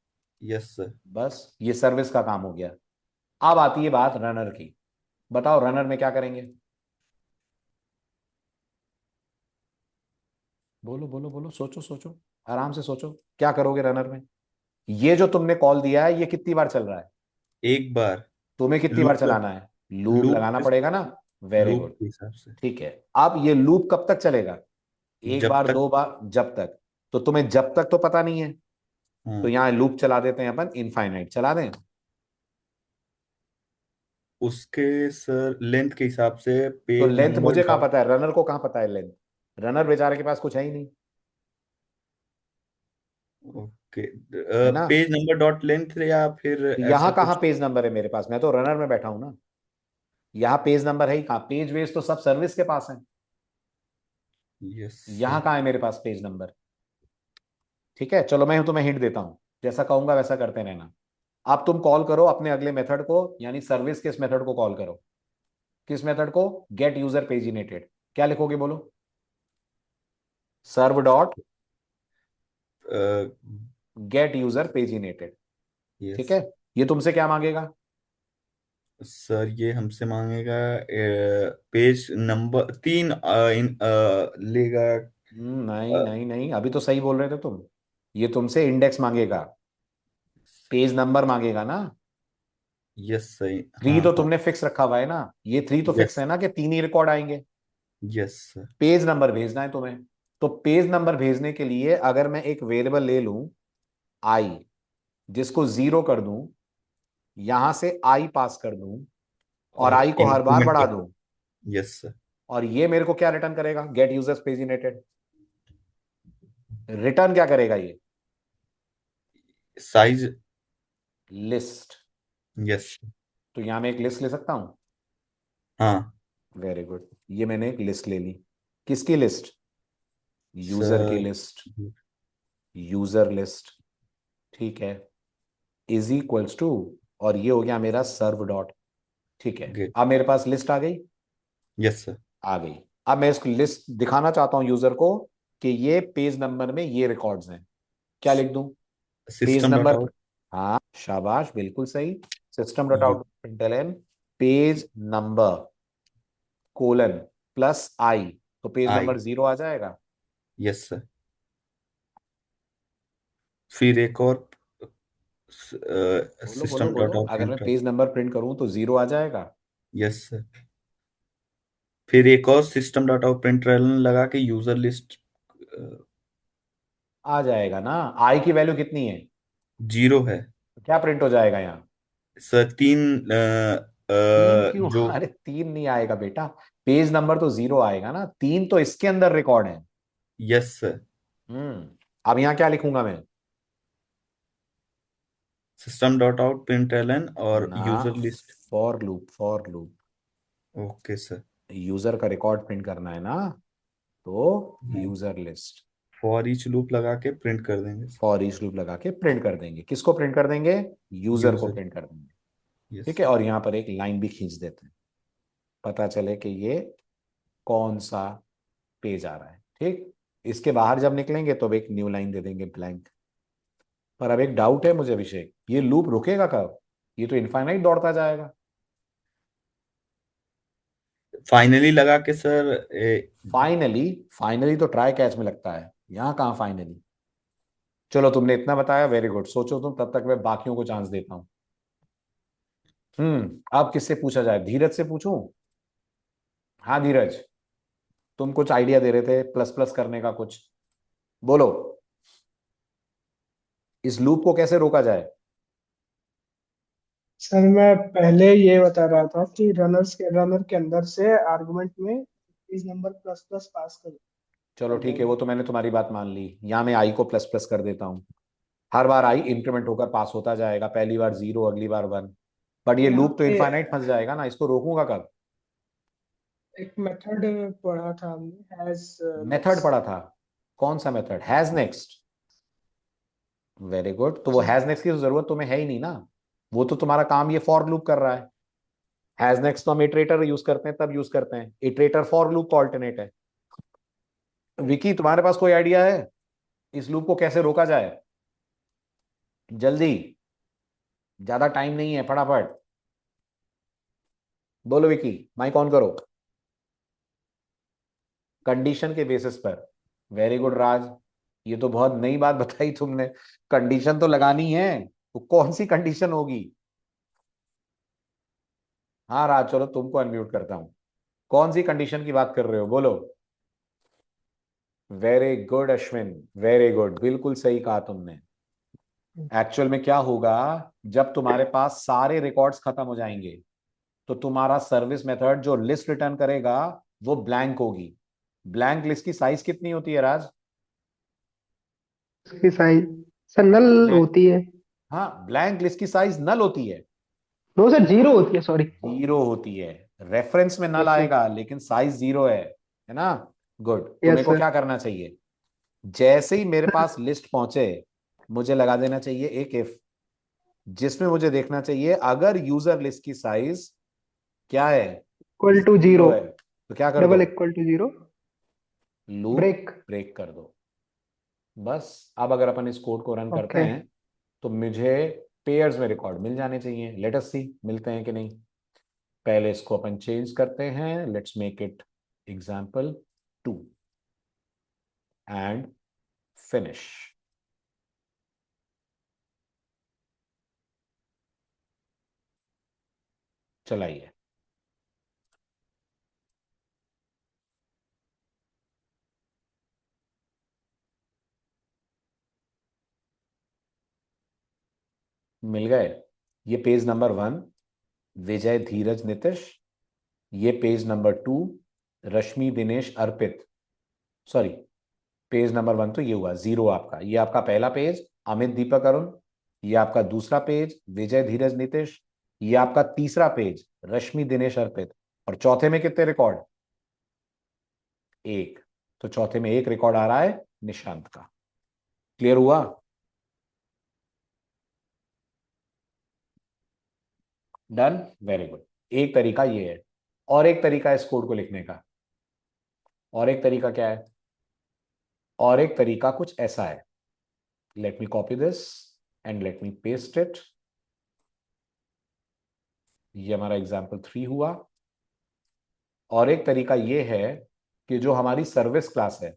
Yes sir. बस ये सर्विस का काम हो गया। अब आती है बात रनर की। बताओ रनर में क्या करेंगे? बोलो बोलो बोलो, सोचो सोचो, आराम से सोचो। क्या करोगे रनर में? ये जो तुमने कॉल दिया है ये कितनी बार चल रहा है? एक बार तुम्हें कितनी बार लूप चलाना है? लूप लूप लगाना पड़ेगा ना। Very loop good. के हिसाब से। ठीक है। अब ये लूप कब तक चलेगा? एक जब बार, तक। दो बार, जब तक। तो तुम्हें जब तक तो पता नहीं है। तो हाँ, यहां लूप चला देते हैं अपन, इनफाइनाइट चला दें। उसके सर लेंथ के हिसाब से तो पेज लेंथ नंबर मुझे कहां डॉट। पता है, रनर को कहां पता है लेंथ? रनर बेचारे के पास कुछ है ही नहीं। ओके, है ना। पेज नंबर डॉट लेंथ या फिर तो ऐसा यहां कहां कुछ। पेज नंबर है मेरे पास? मैं तो रनर में बैठा हूं ना। यहाँ पेज नंबर है ही कहाँ? पेज वेज तो सब सर्विस के पास है। यस यहाँ सर। कहाँ है मेरे पास पेज नंबर? ठीक है, चलो मैं तुम्हें हिंट देता हूँ। जैसा कहूंगा वैसा करते रहना। अब तुम कॉल करो अपने अगले मेथड को, यानी सर्विस के इस मेथड को कॉल करो। किस मेथड को? Get user paginated. क्या लिखोगे बोलो? Serve dot get user paginated. Yes ठीक है। ये तुमसे क्या मांगेगा? सर, ये हमसे मांगेगा पेज नंबर तीन लेगा। नहीं नहीं नहीं, अभी तो सही बोल रहे थे तुम। ये तुमसे इंडेक्स मांगेगा, पेज नंबर मांगेगा ना। यस सही। थ्री हाँ तो हाँ। तुमने फिक्स रखा हुआ है ना। ये थ्री तो फिक्स यस है ना कि तीन ही रिकॉर्ड आएंगे। Yes sir. पेज नंबर भेजना है तुम्हें। तो पेज नंबर भेजने के लिए अगर मैं एक वेरिएबल ले लूं, आई, जिसको जीरो कर दूं, यहां से आई पास कर दूं, और और आई को हर बार इंक्रीमेंट बढ़ा कर। दूं, यस सर। और ये मेरे को क्या रिटर्न करेगा? Gate users पेजिनेटेड। रिटर्न क्या करेगा ये? साइज। लिस्ट। यस। तो यहां मैं एक लिस्ट ले सकता हूं। हाँ वेरी गुड, ये मैंने एक लिस्ट ले ली। किसकी लिस्ट? यूजर की सर। लिस्ट। User list. ठीक है। इज इक्वल्स टू, और ये हो गया मेरा सर्व डॉट। ठीक है। गेट। अब मेरे पास लिस्ट आ गई। Yes sir. आ गई। अब मैं इसको लिस्ट दिखाना चाहता हूं यूजर को कि ये पेज नंबर में ये रिकॉर्ड्स हैं। क्या लिख दूं? Page system dot number. Out. हाँ शाबाश, बिल्कुल सही। System dot out println page number colon plus I. तो पेज आई। नंबर जीरो आ जाएगा। Yes sir. फिर एक और बोलो बोलो सिस्टम बोलो, डॉट आउट अगर मैं एंटर। पेज नंबर प्रिंट करूं तो जीरो आ जाएगा। Yes sir. फिर एक और सिस्टम डॉट आउट प्रिंटलन लगा के यूजर लिस्ट आ जाएगा ना। आई की वैल्यू कितनी है? 0 है तो क्या प्रिंट हो जाएगा यहाँ? सर। तीन तीन क्यों? जो अरे तीन नहीं आएगा बेटा, पेज नंबर तो जीरो आएगा ना, तीन तो इसके अंदर रिकॉर्ड है। Yes sir. अब यहाँ क्या लिखूंगा मैं? सिस्टम डॉट आउट प्रिंटलन और ना, user list. For loop, for loop. Okay sir. User का रिकॉर्ड प्रिंट करना है ना, तो user list. For each loop लगा के प्रिंट कर देंगे सर। फॉर ईच लूप लगा के प्रिंट कर देंगे। किसको प्रिंट कर देंगे? यूजर को यूजर। प्रिंट कर देंगे। यस ठीक है, और यहाँ पर एक लाइन भी खींच देते हैं, पता चले कि ये कौन सा पेज आ रहा है। ठीक, इसके बाहर जब निकलेंगे तो अब एक न्यू लाइन दे देंगे, ब्लैंक। पर अब एक डाउट है मुझे अभिषेक, ये लूप रुकेगा कब? ये तो इनफाइनाइट दौड़ता जाएगा। फाइनली लगा के सर फाइनली? फाइनली तो ट्राई कैच में लगता है, यहाँ कहाँ फाइनली। चलो तुमने इतना बताया, वेरी गुड, सोचो तुम, तब तक मैं बाकियों को चांस देता हूँ। अब किससे पूछा जाए? धीरज से पूछूं? हाँ धीरज, तुम कुछ आइडिया दे रहे थे प्लस प्लस करने का, कुछ बोलो। इस लूप को कैसे रोका जाए? सर मैं पहले ये बता रहा था कि रनर के अंदर से आर्गुमेंट में page number plus plus past चलो कर ठीक है, देंगे। वो तो मैंने तुम्हारी बात मान ली। यहाँ मैं आई को प्लस प्लस कर देता हूँ। हर बार आई इंक्रीमेंट होकर पास होता जाएगा, पहली बार जीरो, अगली बार वन। बट ये यहाँ लूप तो पे इनफाइनाइट फंस जाएगा ना, इसको रोकूंगा कब? एक मेथड पढ़ा था हमने, हैज मेथड नेक्स्ट। पढ़ा था? कौन सा method? Has next? Very good, तो वो जी। हैज नेक्स्ट की तो जरूरत तुम्हें है ही नहीं ना, वो तो तुम्हारा काम ये फॉर लूप कर रहा है। हैज नेक्स्ट तो हम इटरेटर यूज करते हैं, तब यूज करते हैं, इटरेटर फॉर लूप का ऑल्टरनेट है। विकी, तुम्हारे पास कोई आइडिया है इस लूप को कैसे रोका जाए? जल्दी, ज्यादा टाइम नहीं है, फटाफट बोलो विकी, माइक ऑन करो। कंडीशन के बेसिस पर। वेरी गुड राज, ये तो बहुत नई बात बताई तुमने। कंडीशन तो लगानी है, तो कौन सी कंडीशन होगी? हाँ राज, चलो तुमको अनम्यूट करता हूं। कौन सी कंडीशन की बात कर रहे हो, बोलो। Very good Ashwin, very good, बिल्कुल सही कहा तुमने। एक्चुअल में क्या होगा, जब तुम्हारे पास सारे रिकॉर्ड्स खत्म हो जाएंगे, तो तुम्हारा सर्विस मेथड जो लिस्ट रिटर्न करेगा वो ब्लैंक होगी। ब्लैंक लिस्ट की साइज कितनी होती है राज? इसकी साइज सर नल ब्लैंक, होती है। हाँ ब्लैंक लिस्ट की साइज नल होती है। नो सर जीरो होती है, सॉरी। जीरो होती है। रेफरेंस में नल यस सर। आएगा लेकिन साइज जीरो है ना? गुड, तो मेरे यस को सर। क्या करना चाहिए? जैसे ही मेरे पास लिस्ट पहुंचे, मुझे लगा देना चाहिए एक इफ, जिसमें मुझे देखना चाहिए अगर यूजर लिस्ट की साइज क्या है, इक्वल टू जीरो जीरो। है, तो क्या कर दो? Double equal to zero. Loop break. Break कर दो। बस अब अगर अपन इस कोड को रन करते ओके। हैं, तो मुझे पेयर्स में रिकॉर्ड मिल जाने चाहिए। लेट अस सी, मिलते हैं कि नहीं। पहले इसको अपन चेंज करते हैं, let's make it example 2 and finish. चलाइए। मिल गए। ये पेज नंबर 1, विजय धीरज नितिश। ये पेज नंबर 2, रश्मि दिनेश अर्पित। सॉरी, पेज नंबर 1 तो ये हुआ जीरो आपका, ये आपका पहला पेज अमित दीपक अरुण। ये आपका दूसरा पेज विजय धीरज नितिश। ये आपका तीसरा पेज रश्मि दिनेश अर्पित। और चौथे में कितने रिकॉर्ड? एक। तो चौथे में एक रिकॉर्ड आ रहा है निशांत का। क्लियर हुआ? Done, very good. एक तरीका ये है, और एक तरीका इस कोड को लिखने का। और एक तरीका क्या है? और एक तरीका कुछ ऐसा है। Let me copy this and let me paste it. ये हमारा एग्जाम्पल 3 हुआ। और एक तरीका ये है कि जो हमारी सर्विस क्लास है,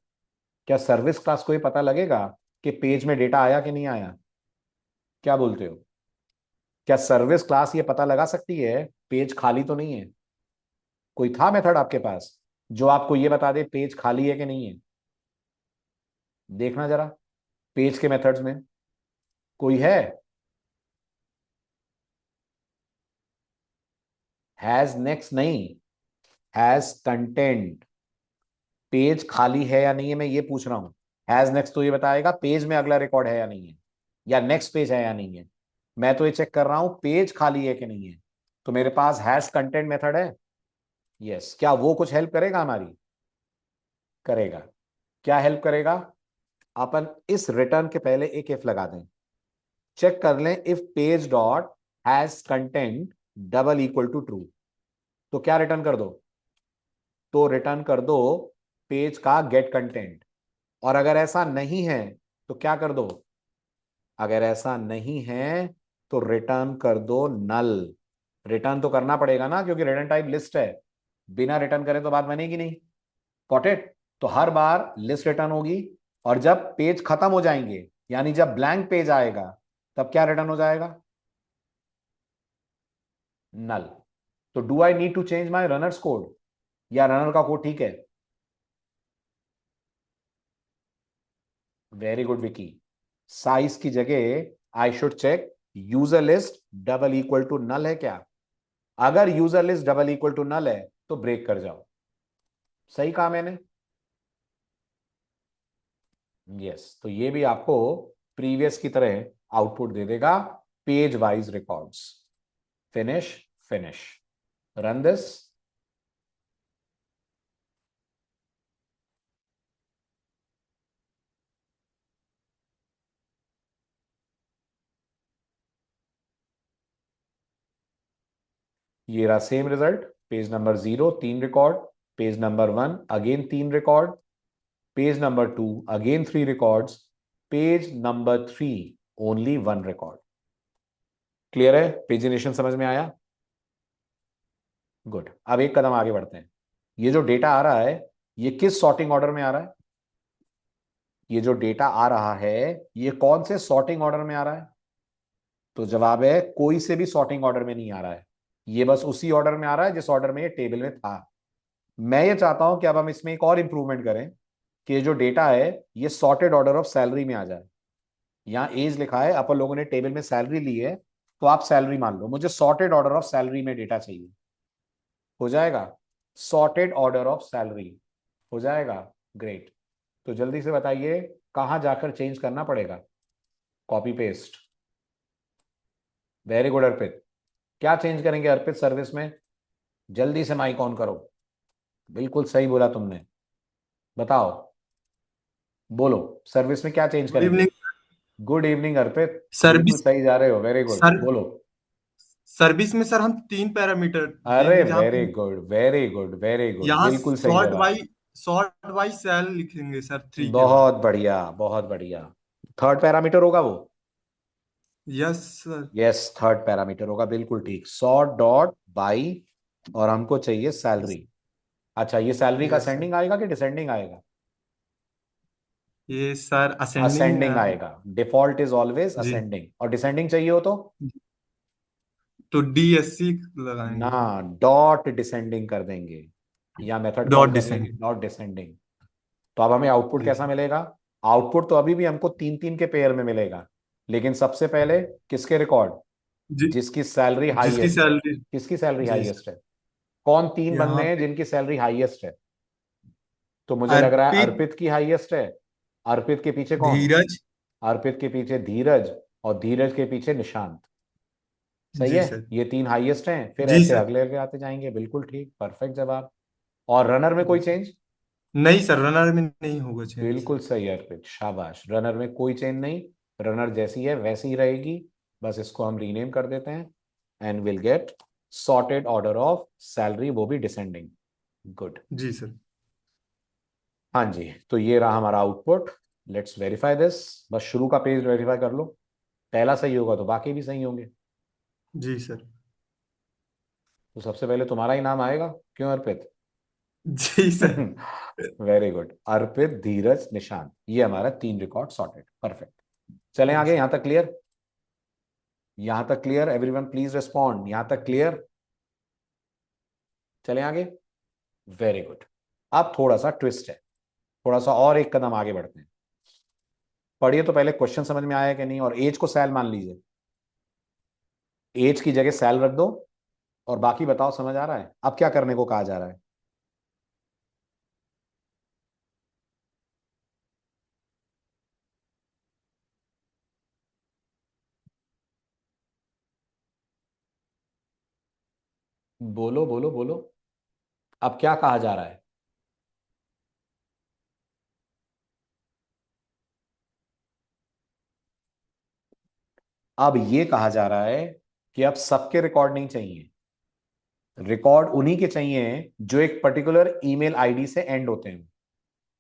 क्या सर्विस क्लास को ये पता लगेगा कि पेज में डेटा आया कि नहीं आया? क्या बोलते हो? क्या सर्विस क्लास ये पता लगा सकती है पेज खाली तो नहीं है? कोई था मेथड आपके पास जो आपको ये बता दे पेज खाली है कि नहीं है। देखना जरा पेज के मेथड्स में कोई है। हैज नेक्स्ट नहीं, हैज कंटेंट। पेज खाली है या नहीं है मैं ये पूछ रहा हूं। हैज नेक्स्ट तो ये बताएगा पेज में अगला रिकॉर्ड है या नहीं है, या नेक्स्ट पेज है या नहीं है। मैं तो ये चेक कर रहा हूं पेज खाली है कि नहीं है। तो मेरे पास हैज कंटेंट मेथड है। यस, क्या वो कुछ हेल्प करेगा हमारी? करेगा। क्या हेल्प करेगा? अपन इस रिटर्न के पहले एक इफ लगा दें, चेक कर लें if page dot has content double equal to true. तो क्या रिटर्न कर दो? तो रिटर्न कर दो पेज का गेट कंटेंट। और अगर ऐसा नहीं है तो क्या कर दो? अगर ऐसा नहीं है तो रिटर्न कर दो नल। रिटर्न तो करना पड़ेगा ना, क्योंकि रिटर्न टाइप लिस्ट है। बिना रिटर्न करे तो बात बनेगी नहीं। Got it? तो हर बार लिस्ट रिटर्न होगी, और जब पेज खत्म हो जाएंगे यानी जब ब्लैंक पेज आएगा तब क्या रिटर्न हो जाएगा? नल। तो do I need to change my runners code, या रनर का कोड ठीक है? Very good Vicky. साइज की जगह I should check user list double equal to null है क्या। अगर user list double equal to null है तो ब्रेक कर जाओ। सही कहा मैंने? यस, तो ये भी आपको प्रीवियस की तरह आउटपुट दे देगा page wise records. Finish finish, run this. ये रहा same result. Page number 0 3 record, page number 1 again 3 record, page number 2 again 3 records, page number 3 only 1 record. Clear है? पेजिनेशन समझ में आया? गुड। अब एक कदम आगे बढ़ते हैं। ये जो डेटा आ रहा है ये किस सॉर्टिंग ऑर्डर में आ रहा है? ये जो डेटा आ रहा है ये कौन से सॉर्टिंग ऑर्डर में आ रहा है? तो जवाब है कोई से भी सॉर्टिंग ऑर्डर में नहीं आ रहा है। ये बस उसी ऑर्डर में आ रहा है जिस ऑर्डर में ये टेबल में था। मैं ये चाहता हूं कि अब हम इसमें एक और इंप्रूवमेंट करें कि ये जो डेटा है ये सॉर्टेड ऑर्डर ऑफ सैलरी में आ जाए। यहाँ एज लिखा है, अपन लोगों ने टेबल में सैलरी ली है, तो आप सैलरी मान लो। मुझे सॉर्टेड ऑर्डर ऑफ सैलरी में डेटा चाहिए। हो जाएगा? सॉर्टेड ऑर्डर ऑफ सैलरी हो जाएगा। ग्रेट। तो जल्दी से बताइए कहां जाकर चेंज करना पड़ेगा? Copy paste. वेरी गुड अर्पित। क्या चेंज करेंगे अर्पित सर्विस में? जल्दी से माइक ऑन करो। बिल्कुल सही बोला तुमने, बताओ। बोलो सर्विस में क्या चेंज गुड करेंगे? इवनिंग गुड इवनिंग अर्पित, बिल्कुल सर्विस सही जा रहे हो। वेरी गुड, सर बोलो। सर्विस में सर हम 3 पैरामीटर अरे देंगे, जहाँ वेरी पे good very good very good, यहाँ बिल्कुल सही जवाब। सॉर्ट बाई सेल लिखेंगे सर 3 के बाद। बहुत बढ़िया बहुत बढ़िया। थर्ड पैरामीटर होगा वो? Yes sir. Yes, third parameter होगा, बिल्कुल ठीक। सॉर्ट डॉट बाई, और हमको चाहिए सैलरी। अच्छा, ये सैलरी का यस सर, असेंडिंग आएगा कि डिसेंडिंग आएगा? ये सर असेंडिंग असेंडिंग आएगा। डिफॉल्ट इज ऑलवेज जी, असेंडिंग, और डिसेंडिंग चाहिए हो तो तो DSC ना, लगाएंगे। डॉट डिसेंडिंग कर देंगे, या मेथड कॉल डॉट कर लेंगे डिसेंडिंग। Dot descending. तो अब हमें आउटपुट जी कैसा सर। मिलेगा? आउटपुट तो अभी भी हमको 3 3 के पेयर में मिलेगा, लेकिन सबसे पहले किसके रिकॉर्ड? जी, जिसकी सैलरी जिसकी हाईएस्ट है। सैलरी। किसकी सैलरी जी सर, हाईएस्ट है? कौन 3 बंदे यहाँ हैं पे जिनकी सैलरी हाईएस्ट है? तो मुझे लग रहा है अर्पित, अर्पित की हाईएस्ट है। अर्पित के पीछे कौन? धीरज। अर्पित के पीछे धीरज, और धीरज के पीछे निशांत। सही जी है? सर। ये 3 हाईएस्ट हैं, फिर जी ऐसे सर। अगले अगले आते जाएंगे। बिल्कुल ठीक, परफेक्ट जवाब। और रनर में कोई जी सर। चेंज? नहीं सर, रनर में नहीं होगा चेंज। बिल्कुल सही अर्पित, शाबाश। रनर में कोई चेंज नहीं, रनर जैसी है वैसी ही रहेगी। बस इसको हम रीनेम कर देते हैं, and will get sorted order of salary, वो भी डिसेंडिंग। गुड। जी सर। हाँ जी, तो ये रहा हमारा आउटपुट। Let's verify this. बस शुरू का पेज वेरीफाई कर लो, पहला सही होगा तो बाकी भी सही होंगे। जी सर। तो सबसे पहले तुम्हारा ही नाम आएगा, क्यों अर्पित? जी सर। वेरी गुड, अर्पित धीरज निशांत, ये हमारा 3 रिकॉर्ड सॉर्टेड। परफेक्ट। चलें जी आगे। सर। यहां तक क्लियर? यहां तक क्लियर? Everyone please respond. यहां तक क्लियर? चलें आगे। Very good. अब थोड़ा सा ट्विस्ट है, थोड़ा सा और एक कदम आगे बढ़ते हैं। पढ़िए तो पहले क्वेश्चन समझ में आया कि नहीं, और एज को सेल मान लीजिए, एज की जगह सेल रख दो, और बाकी बताओ समझ आ रहा है। अब क्या करने को कहा जा रहा है? बोलो बोलो बोलो, अब क्या कहा जा रहा है? अब ये कहा जा रहा है कि अब सबके रिकॉर्ड नहीं चाहिए, रिकॉर्ड उन्हीं के चाहिए जो एक पर्टिकुलर ईमेल आईडी से एंड होते हैं।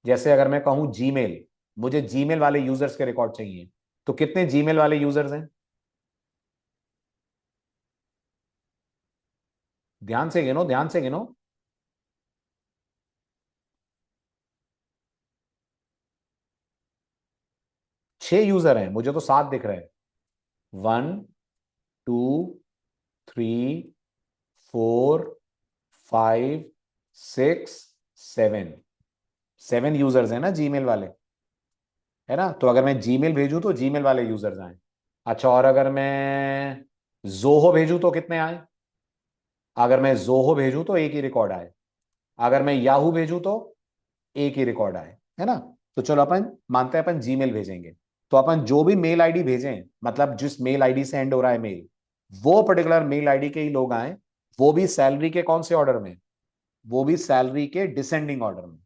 जैसे अगर मैं कहूं जीमेल, मुझे जीमेल वाले यूजर्स के रिकॉर्ड चाहिए, तो कितने जीमेल वाले यूजर्स हैं? ध्यान से गिनो, ध्यान से गिनो। 6 यूजर हैं, मुझे तो 7 दिख रहे हैं। 1 2 3 4 5 6 7, 7 यूजर्स हैं ना जीमेल वाले, है ना? तो अगर मैं जीमेल भेजूं तो जीमेल वाले यूजर्स आए। अच्छा, और अगर मैं जोहो भेजूं तो कितने आए? अगर मैं जोहो भेजूं तो एक ही रिकॉर्ड आए, अगर मैं याहू भेजूं तो एक ही रिकॉर्ड आए, है ना? तो चलो अपन मानते हैं अपन जीमेल भेजेंगे, तो अपन जो भी मेल आईडी भेजें, मतलब जिस मेल आईडी से एंड हो रहा है मेल, वो पर्टिकुलर मेल आईडी के ही लोग आए, वो भी सैलरी के कौन से ऑर्डर में? वो भी सैलरी के डिसेंडिंग ऑर्डर में,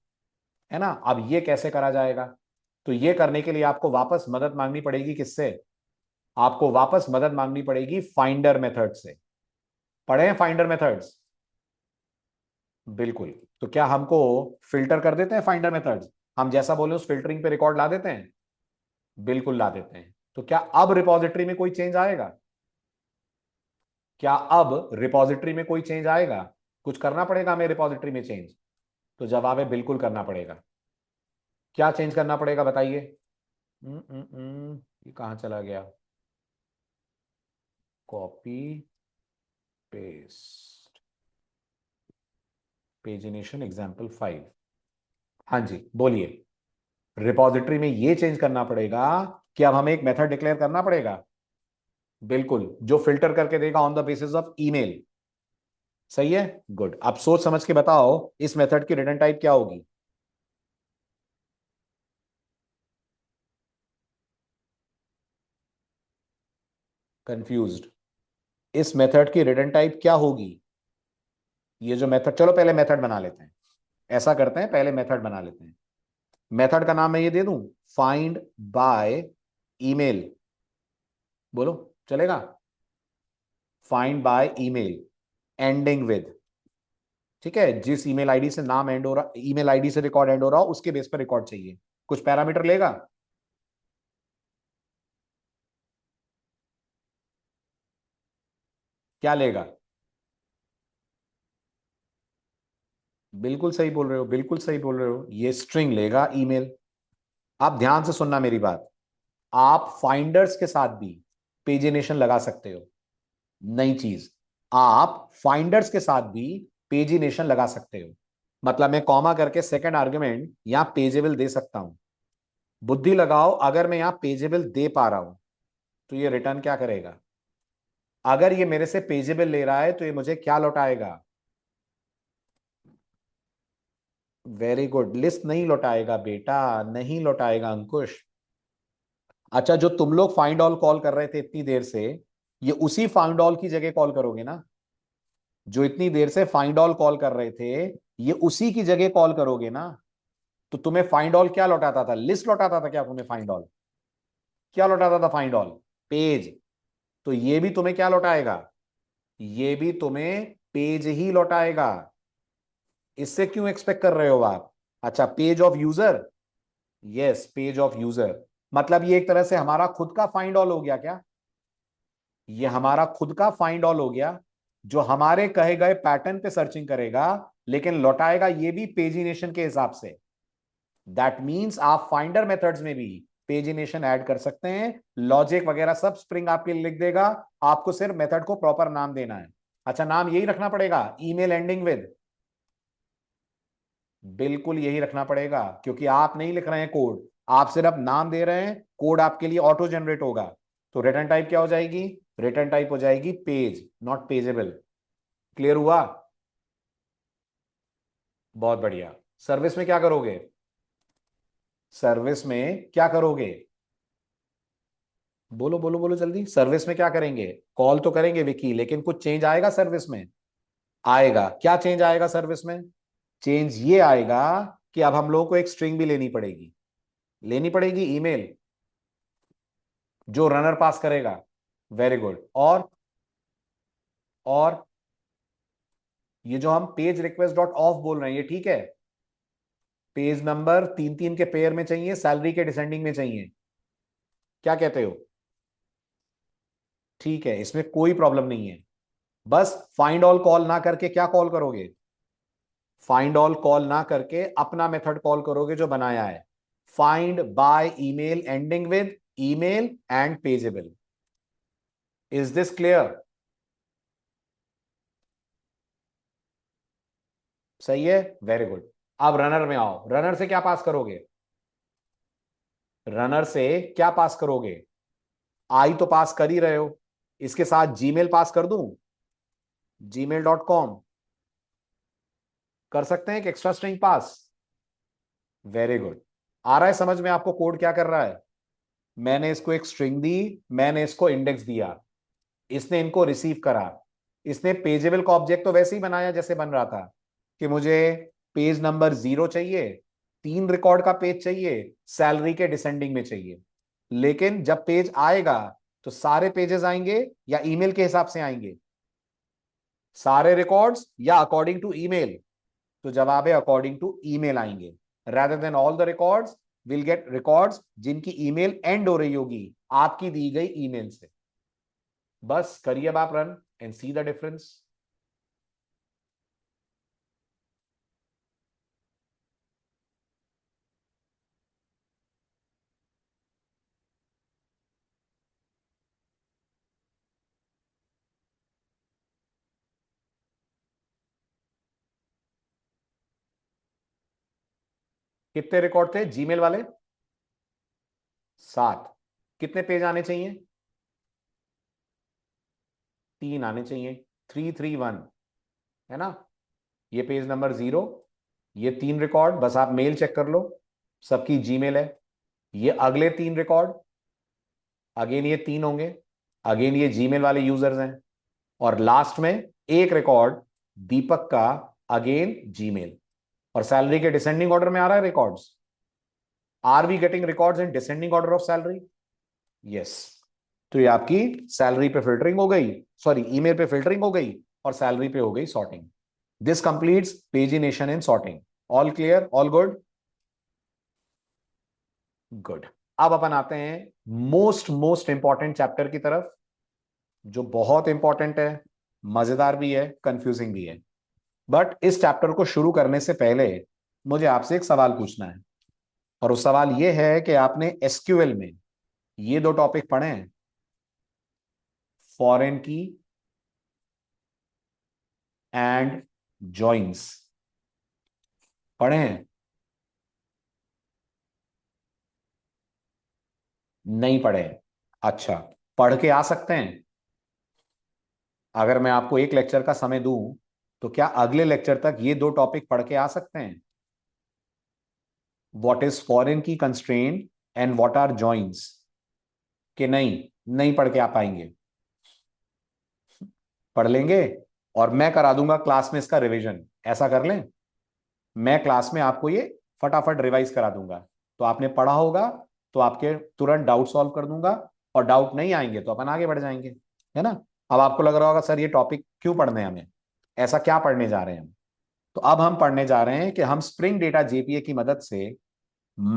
है ना? अब ये कैसे करा जाएगा? तो ये करने के लिए आपको वापस मदद मांगनी पड़ेगी, किससे? आपको वापस मदद मांगनी पड़ेगी फाइंडर मेथड से। पढ़े हैं फाइंडर मेथड्स? बिल्कुल। तो क्या हमको फिल्टर कर देते हैं फाइंडर मेथड्स? हम जैसा बोले उस फिल्टरिंग पे रिकॉर्ड ला देते हैं? बिल्कुल ला देते हैं। तो क्या अब रिपॉजिटरी में कोई चेंज आएगा? क्या अब रिपॉजिटरी में कोई चेंज आएगा? कुछ करना पड़ेगा हमें रिपॉजिटरी में चेंज? तो जवाब है बिल्कुल करना पड़ेगा। क्या चेंज करना पड़ेगा बताइए? ये कहां चला गया? Copy paste, pagination example 5। हाँ जी बोलिए। रिपॉजिटरी में ये चेंज करना पड़ेगा कि अब हमें एक मेथड डिक्लेयर करना पड़ेगा, बिल्कुल, जो फिल्टर करके देगा on the basis of email. सही है, गुड। अब सोच समझ के बताओ इस मेथड की रिटर्न टाइप क्या होगी? कंफ्यूज्ड? इस मेथड की रिटर्न टाइप क्या होगी? ये जो मेथड, चलो पहले मेथड बना लेते हैं, ऐसा करते हैं पहले मेथड बना लेते हैं। मेथड का नाम मैं ये दे दूं, फाइंड बाय ईमेल। बोलो, चलेगा? Find by email ending with, ठीक है? जिस ईमेल आईडी से नाम एंड हो रहा, ईमेल आईडी से रिकॉर्ड एंड हो रहा हो, उसके बेस पर रिकॉर्ड चाहिए। कुछ पैरामीटर लेगा? क्या लेगा? बिल्कुल सही बोल रहे हो, बिल्कुल सही बोल रहे हो, ये स्ट्रिंग लेगा ईमेल। आप ध्यान से सुनना मेरी बात, आप फाइंडर्स के साथ भी पेजिनेशन लगा सकते हो। नई चीज, आप फाइंडर्स के साथ भी पेजिनेशन लगा सकते हो। मतलब मैं कॉमा करके सेकंड आर्गुमेंट यहां पेजेबल दे सकता हूं। बुद्धि लगाओ, अगर मैं यहां पेजेबल दे पा रहा हूं तो ये रिटर्न क्या करेगा? अगर ये मेरे से पेजेबल ले रहा है तो ये मुझे क्या लौटाएगा? वेरी गुड, लिस्ट नहीं लौटाएगा बेटा, नहीं लौटाएगा अंकुश। अच्छा, जो तुम लोग फाइंड ऑल कॉल कर रहे थे इतनी देर से, ये उसी फाइंड ऑल की जगह कॉल करोगे ना? जो इतनी देर से फाइंड ऑल कॉल कर रहे थे, ये उसी की जगह कॉल करोगे ना? तो तुम्हें फाइंड ऑल क्या लौटाता था? लिस्ट लौटाता था क्या तुम्हें फाइंड ऑल? क्या लौटाता था फाइंड ऑल? पेज। तो ये भी तुम्हें क्या लौटाएगा? ये भी तुम्हें पेज ही लौटाएगा। इससे क्यों एक्सपेक्ट कर रहे हो आप? अच्छा, page of user, yes page of user. मतलब ये एक तरह से हमारा खुद का फाइंड ऑल हो गया क्या? ये हमारा खुद का फाइंड ऑल हो गया, जो हमारे कहे गए पैटर्न पे सर्चिंग करेगा, लेकिन लौटाएगा ये भी पेजिनेशन के हिसाब से। दैट मींस आप फाइंडर मेथड्स में भी पेजिनेशन ऐड कर सकते हैं, लॉजिक वगैरह सब स्प्रिंग आपके लिए लिख देगा, आपको सिर्फ मेथड को प्रॉपर नाम देना है। अच्छा, नाम यही रखना पड़ेगा, ईमेल एंडिंग विद। बिल्कुल यही रखना पड़ेगा, क्योंकि आप नहीं लिख रहे हैं कोड, आप सिर्फ नाम दे रहे हैं, कोड आपके लिए ऑटो जनरेट होगा। तो रिटर्न टाइप क्या हो जाएगी? रिटर्न टाइप हो जाएगी पेज, नॉट पेजेबल। क्लियर हुआ? बहुत बढ़िया। सर्विस में क्या करोगे? सर्विस में क्या करोगे? बोलो बोलो बोलो जल्दी। सर्विस में क्या करेंगे? कॉल तो करेंगे विकी, लेकिन कुछ चेंज आएगा सर्विस में? आएगा। क्या चेंज आएगा सर्विस में? चेंज ये आएगा कि अब हम लोगों को एक स्ट्रिंग भी लेनी पड़ेगी। लेनी पड़ेगी ईमेल, जो रनर पास करेगा। Very good. और ये जो हम पेज रिक्वेस्ट डॉट ऑफ बोल रहे हैं, ये ठीक है? पेज नंबर 3 3 के पेयर में चाहिए, सैलरी के डिसेंडिंग में चाहिए। क्या कहते हो? ठीक है, इसमें कोई प्रॉब्लम नहीं है। बस फाइंड ऑल कॉल ना करके क्या कॉल करोगे? फाइंड ऑल कॉल ना करके अपना मेथड कॉल करोगे जो बनाया है, find by email ending with email and pageable. Is this clear? सही है, वेरी गुड। अब रनर में आओ। रनर से क्या पास करोगे? रनर से क्या पास करोगे? आई तो पास कर ही रहे हो, इसके साथ जीमेल पास कर दूं? gmail.com कर सकते हैं एक extra string pass. Very good. आ रहा है समझ में आपको कोड क्या कर रहा है? मैंने इसको एक स्ट्रिंग दी, मैंने इसको इंडेक्स दिया, इसने इनको रिसीव करा। इसने पेजेबल का ऑब्जेक्ट तो वैसे ही बनाया जैसे बन रहा था, कि मुझे पेज नंबर 0 चाहिए, 3 रिकॉर्ड का पेज चाहिए, सैलरी के डिसेंडिंग में चाहिए। लेकिन जब पेज आएगा तो सारे पेजेस आएंगे या ईमेल के हिसाब से आएंगे? सारे रिकॉर्ड्स या अकॉर्डिंग टू ईमेल? तो जवाब है अकॉर्डिंग टू ईमेल आएंगे। Rather than all the records, will get records जिनकी ईमेल एंड हो रही होगी आपकी दी गई ईमेल से। बस करिए अब आप run and see the difference. कितने रिकॉर्ड थे जीमेल वाले? 7। कितने पेज आने चाहिए? 3 आने चाहिए। 3 3 1 है ना? ये पेज नंबर 0, ये 3 रिकॉर्ड, बस आप मेल चेक कर लो, सबकी जीमेल है। ये अगले 3 रिकॉर्ड, अगेन ये 3 होंगे, अगेन ये जीमेल वाले यूजर्स हैं। और लास्ट में एक रिकॉर्ड दीपक का, अगेन जीमेल। और सैलरी के डिसेंडिंग ऑर्डर में आ रहा है records. Are we getting records in descending order of salary? Yes. तो ये आपकी सैलरी पे फिल्टरिंग हो गई, सॉरी ईमेल पे फिल्टरिंग हो गई, और सैलरी पे हो गई sorting. This completes pagination in sorting. All clear? All good? Good. अब अपन आते हैं मोस्ट मोस्ट इंपॉर्टेंट चैप्टर की तरफ, जो बहुत इंपॉर्टेंट है, मजेदार भी है, कंफ्यूजिंग भी है। बट इस चैप्टर को शुरू करने से पहले मुझे आपसे एक सवाल पूछना है, और उस सवाल यह है कि आपने एसक्यूएल में ये 2 टॉपिक पढ़े हैं, फॉरेन की एंड जॉइंस? पढ़े हैं? नहीं पढ़े? अच्छा, पढ़ के आ सकते हैं? अगर मैं आपको एक लेक्चर का समय दूं, तो क्या अगले लेक्चर तक ये 2 टॉपिक पढ़ के आ सकते हैं? What is foreign key constraint and what are joins? कि नहीं, नहीं पढ़ के आ पाएंगे? पढ़ लेंगे, और मैं करा दूंगा क्लास में इसका रिवीजन। ऐसा कर लें, मैं क्लास में आपको ये फटाफट रिवाइज करा दूंगा, तो आपने पढ़ा होगा तो आपके तुरंत डाउट सॉल्व कर दूंगा, और डाउट नहीं आएंगे तो अपन आगे बढ़ जाएंगे, है ना? अब आपको लग रहा होगा सर ये टॉपिक क्यों पढ़ने हैं हमें, ऐसा क्या पढ़ने जा रहे हैं हम? तो अब हम पढ़ने जा रहे हैं कि हम स्प्रिंग डेटा जेपीए की मदद से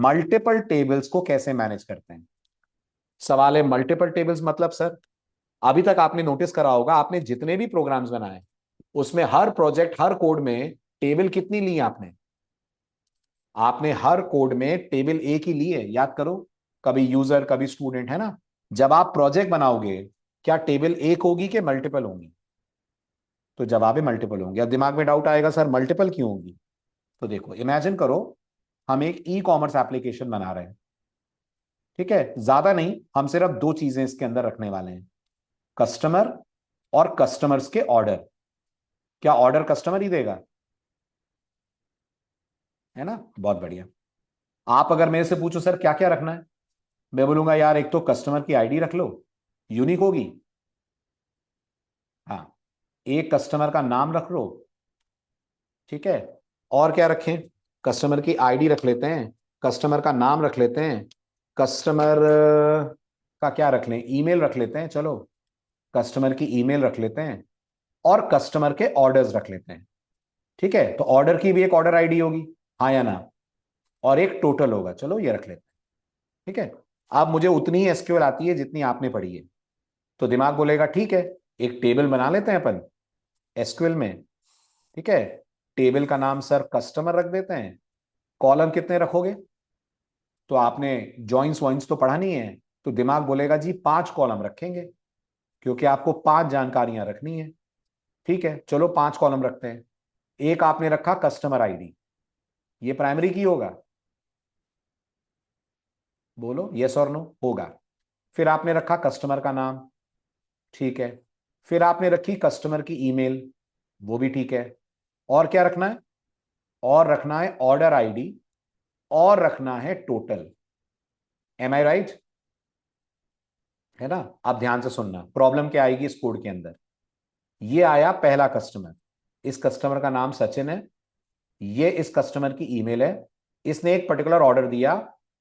मल्टीपल टेबल्स को कैसे मैनेज करते हैं। सवाल है मल्टीपल टेबल्स मतलब सर, अभी तक आपने नोटिस करा होगा, आपने जितने भी प्रोग्राम्स बनाए उसमें हर प्रोजेक्ट, हर कोड में टेबल कितनी ली आपने? आपने हर कोड में टेबल एक ही ली है, याद करो। कभी यूजर, कभी स्टूडेंट, है ना? जब आप प्रोजेक्ट बनाओगे, क्या टेबल एक होगी कि मल्टीपल होंगी? तो जवाब है मल्टीपल होंगी। अब दिमाग में डाउट आएगा सर मल्टीपल क्यों होगी? तो देखो इमेजिन करो हम एक ई कॉमर्स एप्लीकेशन बना रहे हैं, ठीक है, ज्यादा नहीं, हम सिर्फ दो चीजें इसके अंदर रखने वाले हैं, कस्टमर और कस्टमर्स के ऑर्डर। क्या ऑर्डर कस्टमर ही देगा, है ना? बहुत बढ़िया। आप अगर मेरे से पूछो सर क्या क्या रखना है, मैं बोलूंगा यार एक तो कस्टमर की आईडी रख लो, यूनिक होगी। हाँ, एक कस्टमर का नाम रख लो, ठीक है। और क्या रखें, कस्टमर की आईडी रख लेते हैं, कस्टमर का नाम रख लेते हैं, कस्टमर का क्या रख लें, ईमेल रख लेते हैं, चलो कस्टमर की ईमेल रख लेते हैं, और कस्टमर के ऑर्डर्स रख लेते हैं, ठीक है। तो ऑर्डर की भी एक ऑर्डर आईडी होगी, हाँ या ना, और एक टोटल होगा, चलो ये रख लेते हैं, ठीक है। अब मुझे उतनी ही एसक्यूएल आती है जितनी आपने पढ़ी है, तो दिमाग बोलेगा ठीक है एक टेबल बना लेते हैं अपन एसक्यूएल में, ठीक है। टेबल का नाम सर कस्टमर रख देते हैं, कॉलम कितने रखोगे, तो आपने जॉइंस वॉइंस तो पढ़ा नहीं है, तो दिमाग बोलेगा जी 5 कॉलम रखेंगे, क्योंकि आपको 5 जानकारियां रखनी है, ठीक है। चलो 5 कॉलम रखते हैं। एक आपने रखा कस्टमर आईडी, ये प्राइमरी की होगा, बोलो यस और नो, होगा। फिर आपने रखा कस्टमर का नाम, ठीक है। फिर आपने रखी कस्टमर की ईमेल, वो भी ठीक है। और क्या रखना है, और रखना है ऑर्डर आईडी, और रखना है टोटल। एम आई राइट, है ना? अब ध्यान से सुनना, प्रॉब्लम क्या आएगी इस कोड के अंदर। ये आया पहला कस्टमर, इस कस्टमर का नाम सचिन है, ये इस कस्टमर की ईमेल है, इसने एक पर्टिकुलर ऑर्डर दिया,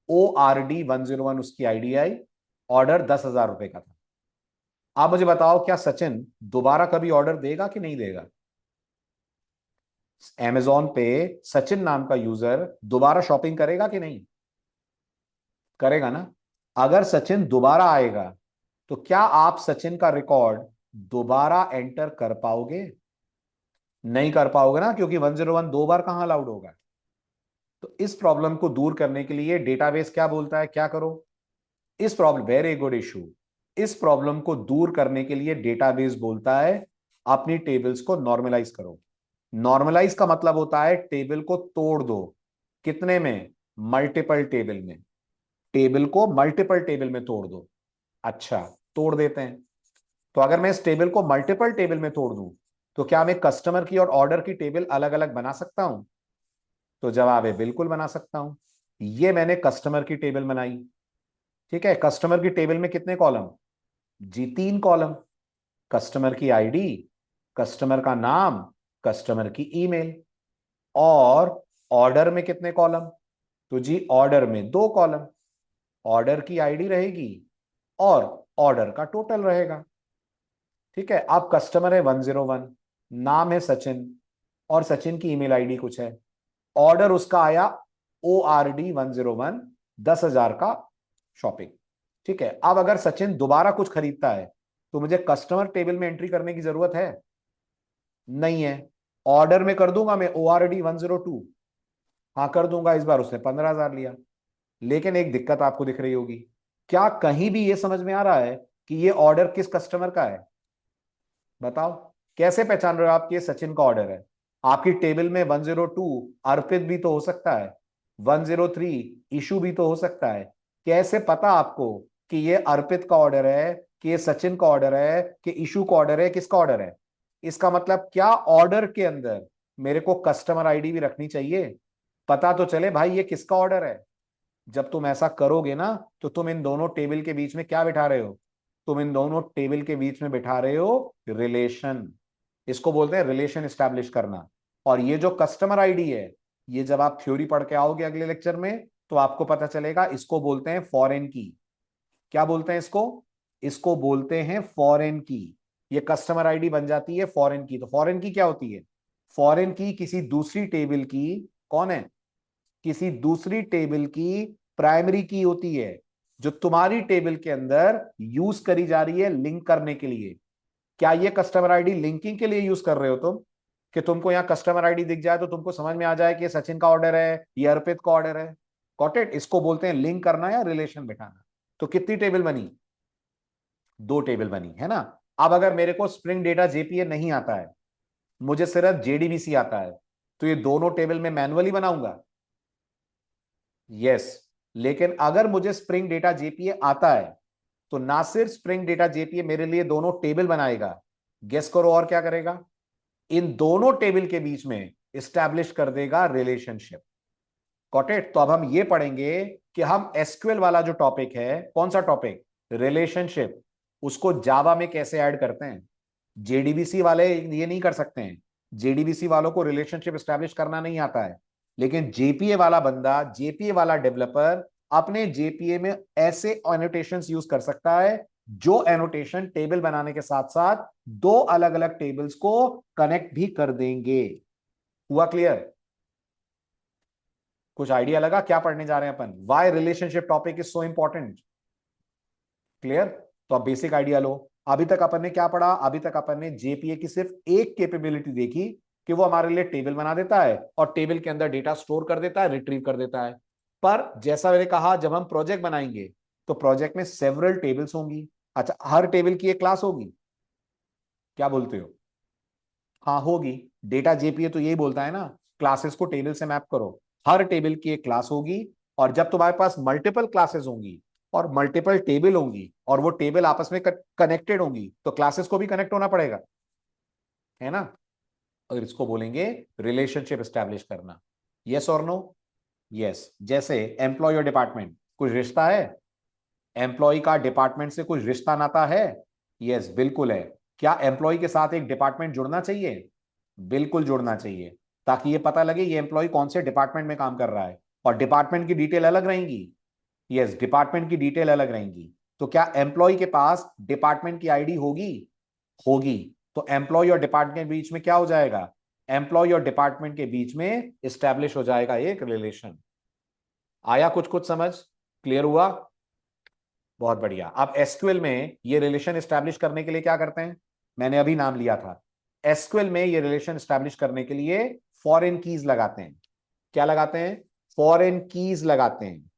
ORD101 उसकी आईडी आई, ऑर्डर 10,000 रुपए का था। आप मुझे बताओ क्या सचिन दोबारा कभी ऑर्डर देगा कि नहीं देगा? Amazon पे सचिन नाम का यूजर दोबारा शॉपिंग करेगा कि नहीं करेगा ना? अगर सचिन दोबारा आएगा तो क्या आप सचिन का रिकॉर्ड दोबारा एंटर कर पाओगे? नहीं कर पाओगे ना, क्योंकि 101 दो बार कहां अलाउड होगा। तो इस प्रॉब्लम को दूर करने के लिए डेटाबेस क्या बोलता है, क्या करो इस प्रॉब्लम, वेरी गुड इशू, इस प्रॉब्लम को दूर करने के लिए डेटाबेस बोलता है अपनी टेबल्स को नॉर्मलाइज करो। नॉर्मलाइज का मतलब होता है टेबल को तोड़ दो, कितने में, मल्टीपल टेबल में, टेबल को मल्टीपल टेबल में तोड़ दो। अच्छा, तोड़ देते हैं। तो अगर मैं इस टेबल को मल्टीपल टेबल में तोड़ दूं तो क्या मैं कस्टमर की और ऑर्डर की टेबल अलग अलग बना सकता हूं? तो जवाब है बिल्कुल बना सकता हूं। ये मैंने कस्टमर की टेबल बनाई, ठीक है। कस्टमर की टेबल में कितने कॉलम जी, 3 कॉलम, कस्टमर की आईडी, कस्टमर का नाम, कस्टमर की ईमेल। और ऑर्डर में कितने कॉलम, तो जी ऑर्डर में 2 कॉलम, ऑर्डर की आईडी रहेगी और ऑर्डर का टोटल रहेगा, ठीक है। अब कस्टमर है 101, नाम है सचिन, और सचिन की ईमेल आईडी कुछ है, ऑर्डर उसका आया ORD101, 10,000 का शॉपिंग, ठीक है। अब अगर सचिन दोबारा कुछ खरीदता है तो मुझे कस्टमर टेबल में एंट्री करने की जरूरत है? नहीं है। ऑर्डर में कर दूंगा मैं ORD102, हाँ कर दूंगा, इस बार उसने 15,000 लिया। लेकिन एक दिक्कत आपको दिख रही होगी, क्या कहीं भी यह समझ में आ रहा है कि ये ऑर्डर किस कस्टमर का है? बताओ, कैसे पहचान रहे हो आप कि ये सचिन का ऑर्डर है? आपकी टेबल में 102 अर्पित भी तो हो सकता है, 103 इशू भी तो हो सकता है। कैसे पता आपको कि ये अर्पित का ऑर्डर है, कि ये सचिन का ऑर्डर है, कि इशू का ऑर्डर है, किसका ऑर्डर है? इसका मतलब क्या ऑर्डर के अंदर मेरे को कस्टमर आईडी भी रखनी चाहिए, पता तो चले भाई ये किसका ऑर्डर है। जब तुम ऐसा करोगे ना तो तुम इन दोनों टेबल के बीच में क्या बिठा रहे हो, तुम इन दोनों टेबल के बीच में बिठा रहे हो रिलेशन। इसको बोलते हैं रिलेशन एस्टैब्लिश करना। और ये जो कस्टमर आईडी है, ये जब आप थ्योरी पढ़ के आओगे अगले लेक्चर में तो आपको पता चलेगा, इसको बोलते हैं फॉरेन की। क्या बोलते हैं इसको? इसको बोलते हैं फॉरेन की। ये कस्टमर आईडी बन जाती है फॉरेन की। तो फॉरेन की क्या होती है? फॉरेन की किसी दूसरी टेबल की, कौन है, किसी दूसरी टेबल की प्राइमरी की होती है, जो तुम्हारी टेबल के अंदर यूज करी जा रही है लिंक करने के लिए। क्या ये कस्टमर आईडी लिंकिंग के लिए यूज कर रहे हो तुम, कि तुमको यहाँ कस्टमर आईडी दिख जाए तो तुमको समझ में आ जाए कि ये सचिन का ऑर्डर है, ये अर्पित का ऑर्डर है? Got it? इसको बोलते हैं लिंक करना या रिलेशन बिठाना। तो कितनी टेबल बनी? 2 टेबल बनी, है ना। अब अगर मेरे को स्प्रिंग डेटा जेपीए नहीं आता है, मुझे सिर्फ JDBC आता है, तो ये दोनों टेबल में मैनुअली बनाऊंगा, यस। लेकिन अगर मुझे स्प्रिंग डेटा जेपीए आता है तो ना सिर्फ स्प्रिंग डेटा जेपीए मेरे लिए दोनों टेबल बनाएगा, गेस करो और क्या करेगा, इन दोनों टेबल के बीच में इस्टेब्लिश कर देगा रिलेशनशिप। Got it? तो अब हम ये पढ़ेंगे कि हम एसक्यूएल वाला जो टॉपिक है, कौन सा टॉपिक, रिलेशनशिप, उसको जावा में कैसे ऐड करते हैं। जेडीबीसी वाले ये नहीं कर सकते हैं, जेडीबीसी वालों को रिलेशनशिप एस्टैब्लिश करना नहीं आता है, लेकिन जेपीए वाला बंदा, जेपीए वाला डेवलपर अपने जेपीए में ऐसे एनोटेशंस यूज कर सकता है जो एनोटेशन टेबल बनाने के साथ साथ दो अलग अलग टेबल्स को कनेक्ट भी कर देंगे। हुआ क्लियर? कुछ आइडिया लगा क्या पढ़ने जा रहे हैं अपन? Why relationship topic is so important? Clear? तो अब बेसिक आइडिया लो। अभी तक अपन ने क्या पढ़ा? अभी तक अपन ने जेपीए की सिर्फ एक कैपेबिलिटी देखी कि वो हमारे लिए टेबल बना देता है और टेबल के अंदर डेटा स्टोर कर देता है, रिट्रीव कर देता है। पर जैसा मैंने कहा, जब हम प्रोजेक्ट बनाएंगे तो प्रोजेक्ट में सेवरल टेबल्स होंगी। अच्छा, हर टेबल की एक क्लास होगी, क्या बोलते हो? हाँ होगी। डेटा जेपीए तो यही बोलता है ना, क्लासेस को टेबल से मैप करो। हर टेबल की एक क्लास होगी, और जब तुम्हारे पास मल्टीपल क्लासेस होंगी और मल्टीपल टेबल होंगी और वो टेबल आपस में कनेक्टेड होंगी तो क्लासेस को भी कनेक्ट होना पड़ेगा, है ना? और इसको बोलेंगे रिलेशनशिप एस्टैब्लिश करना। यस और नो? यस। जैसे एम्प्लॉय और डिपार्टमेंट, कुछ रिश्ता है? एम्प्लॉय का डिपार्टमेंट से कुछ रिश्ता नाता है? यस बिल्कुल है। क्या एम्प्लॉय के साथ एक डिपार्टमेंट जुड़ना चाहिए? बिल्कुल जुड़ना चाहिए, ताकि ये पता लगे ये एम्प्लॉय कौन से डिपार्टमेंट में काम कर रहा है, और डिपार्टमेंट की डिटेल अलग रहेंगी। यस, डिपार्टमेंट की डिटेल अलग रहेंगी। तो क्या एम्प्लॉय के पास डिपार्टमेंट की आईडी होगी? होगी। तो एम्प्लॉय और डिपार्टमेंट के बीच में क्या हो जाएगा? एम्प्लॉय और डिपार्टमेंट के बीच में इस्टेब्लिश हो जाएगा एक रिलेशन। आया कुछ कुछ समझ? क्लियर हुआ? बहुत बढ़िया। अब एसक्यूएल में ये रिलेशन एस्टैब्लिश करने के लिए क्या करते हैं? मैंने अभी नाम लिया था। एसक्यूएल में ये रिलेशन एस्टैब्लिश करने के लिए फॉरेन कीज लगाते हैं। क्या लगाते हैं? फॉरेन कीज लगाते हैं।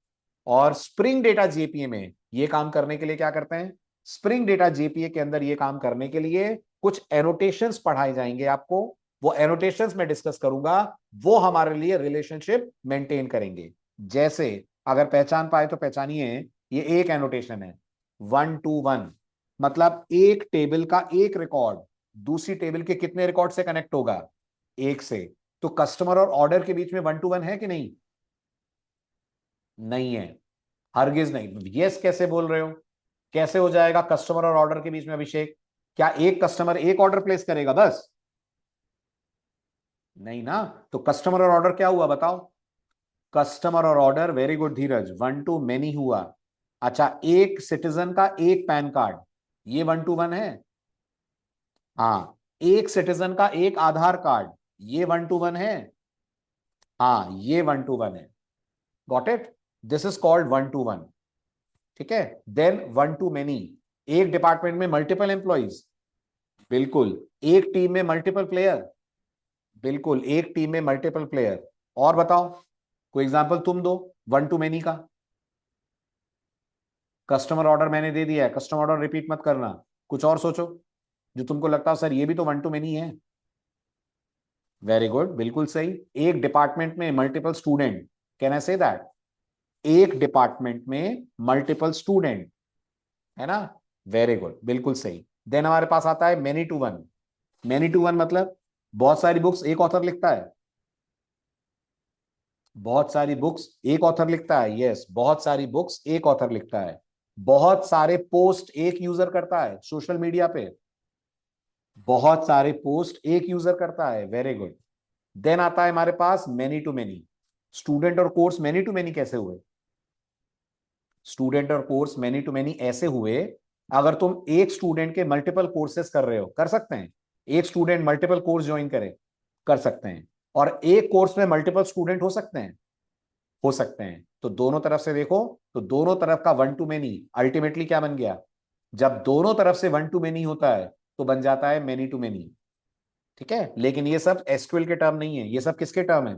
और स्प्रिंग डेटा जेपीए में ये काम करने के लिए क्या करते हैं? स्प्रिंग डेटा जेपीए के अंदर ये काम करने के लिए कुछ एनोटेशंस पढ़ाए जाएंगे आपको। वो एनोटेशंस मैं डिस्कस करूंगा, वो हमारे लिए रिलेशनशिप मेंटेन करेंगे। जैसे अगर पहचान पाए तो पहचानिए, ये एक एनोटेशन है 1 to 1, मतलब एक टेबल का एक रिकॉर्ड दूसरी टेबल के कितने रिकॉर्ड से कनेक्ट होगा? एक से। तो कस्टमर और ऑर्डर के बीच में 1 to 1 है कि नहीं? नहीं है, हरगिज नहीं। यस कैसे बोल रहे हो? कैसे हो जाएगा कस्टमर और ऑर्डर के बीच में अभिषेक? क्या एक कस्टमर एक ऑर्डर प्लेस करेगा बस? नहीं ना। तो कस्टमर और ऑर्डर क्या हुआ बताओ? कस्टमर और order, very good Dheeraj, 1 to many हुआ। अच्छा, एक सिटीजन का एक पैन कार्ड, ये 1 to 1 है? हाँ। एक सिटीजन का एक आधार कार्ड, ये 1 to 1 है? हाँ, ये 1 to 1 है। Got it? This is called 1 to 1। ठीक है। देन 1 to many, एक डिपार्टमेंट में मल्टीपल एम्प्लॉइज, बिल्कुल। एक टीम में मल्टीपल प्लेयर, बिल्कुल, एक टीम में मल्टीपल प्लेयर। और बताओ, कोई एग्जांपल तुम दो 1 to many का। कस्टमर ऑर्डर मैंने दे दिया है, कस्टमर ऑर्डर रिपीट मत करना, कुछ और सोचो जो तुमको लगता है सर ये भी तो 1 to many है। वेरी गुड, बिल्कुल सही। एक डिपार्टमेंट में multiple student, can I say that? एक डिपार्टमेंट में मल्टीपल स्टूडेंट, है ना? वेरी गुड, बिल्कुल सही। देन हमारे पास आता है many to one. Many to one मतलब बहुत सारी बुक्स एक ऑथर लिखता है। बहुत सारी बुक्स एक ऑथर लिखता है, यस, बहुत सारी बुक्स एक ऑथर लिखता है। बहुत सारे पोस्ट एक यूजर करता है सोशल मीडिया पे, बहुत सारे पोस्ट एक यूजर करता है, वेरी गुड। देन आता है हमारे पास मेनी टू मेनी। स्टूडेंट और कोर्स मेनी टू मेनी कैसे हुए? स्टूडेंट और कोर्स मेनी टू मेनी ऐसे हुए, अगर तुम एक स्टूडेंट के मल्टीपल कोर्सेज कर रहे हो, कर सकते हैं। एक स्टूडेंट मल्टीपल कोर्स ज्वाइन करे, कर सकते हैं। और एक कोर्स में मल्टीपल स्टूडेंट हो सकते हैं, हो सकते हैं। तो दोनों तरफ से देखो, तो दोनों तरफ का 1 to many अल्टीमेटली क्या बन गया? जब दोनों तरफ से 1 to many होता है तो बन जाता है मेनी टू मेनी। ठीक है। लेकिन ये सब एसक्यूएल के टर्म नहीं है, ये सब किसके टर्म है?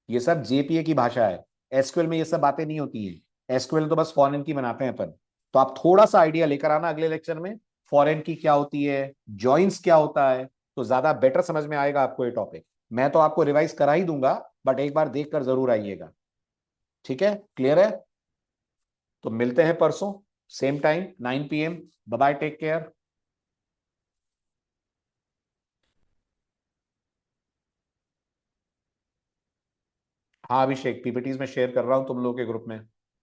ये सब जेपीए की भाषा है। एसक्यूएल में ये सब बातें नहीं होती है। एसक्यूएल तो बस फॉरेन की बनाते हैं अपन। तो आप थोड़ा सा आइडिया लेकर आना अगले लेक्चर में, फॉरेन की क्या होती है, जॉइंस क्या होता है, तो ज्यादा बेटर समझ में आएगा आपको ये टॉपिक। मैं तो आपको रिवाइज करा ही दूंगा, बट एक बार देख कर जरूर आइएगा। ठीक है, क्लियर है? तो मिलते हैं परसों same time 9 PM। Bye bye, take care. हाँ अभिषेक, पीपीटीज में शेयर कर रहा हूं तुम लोगों के ग्रुप में।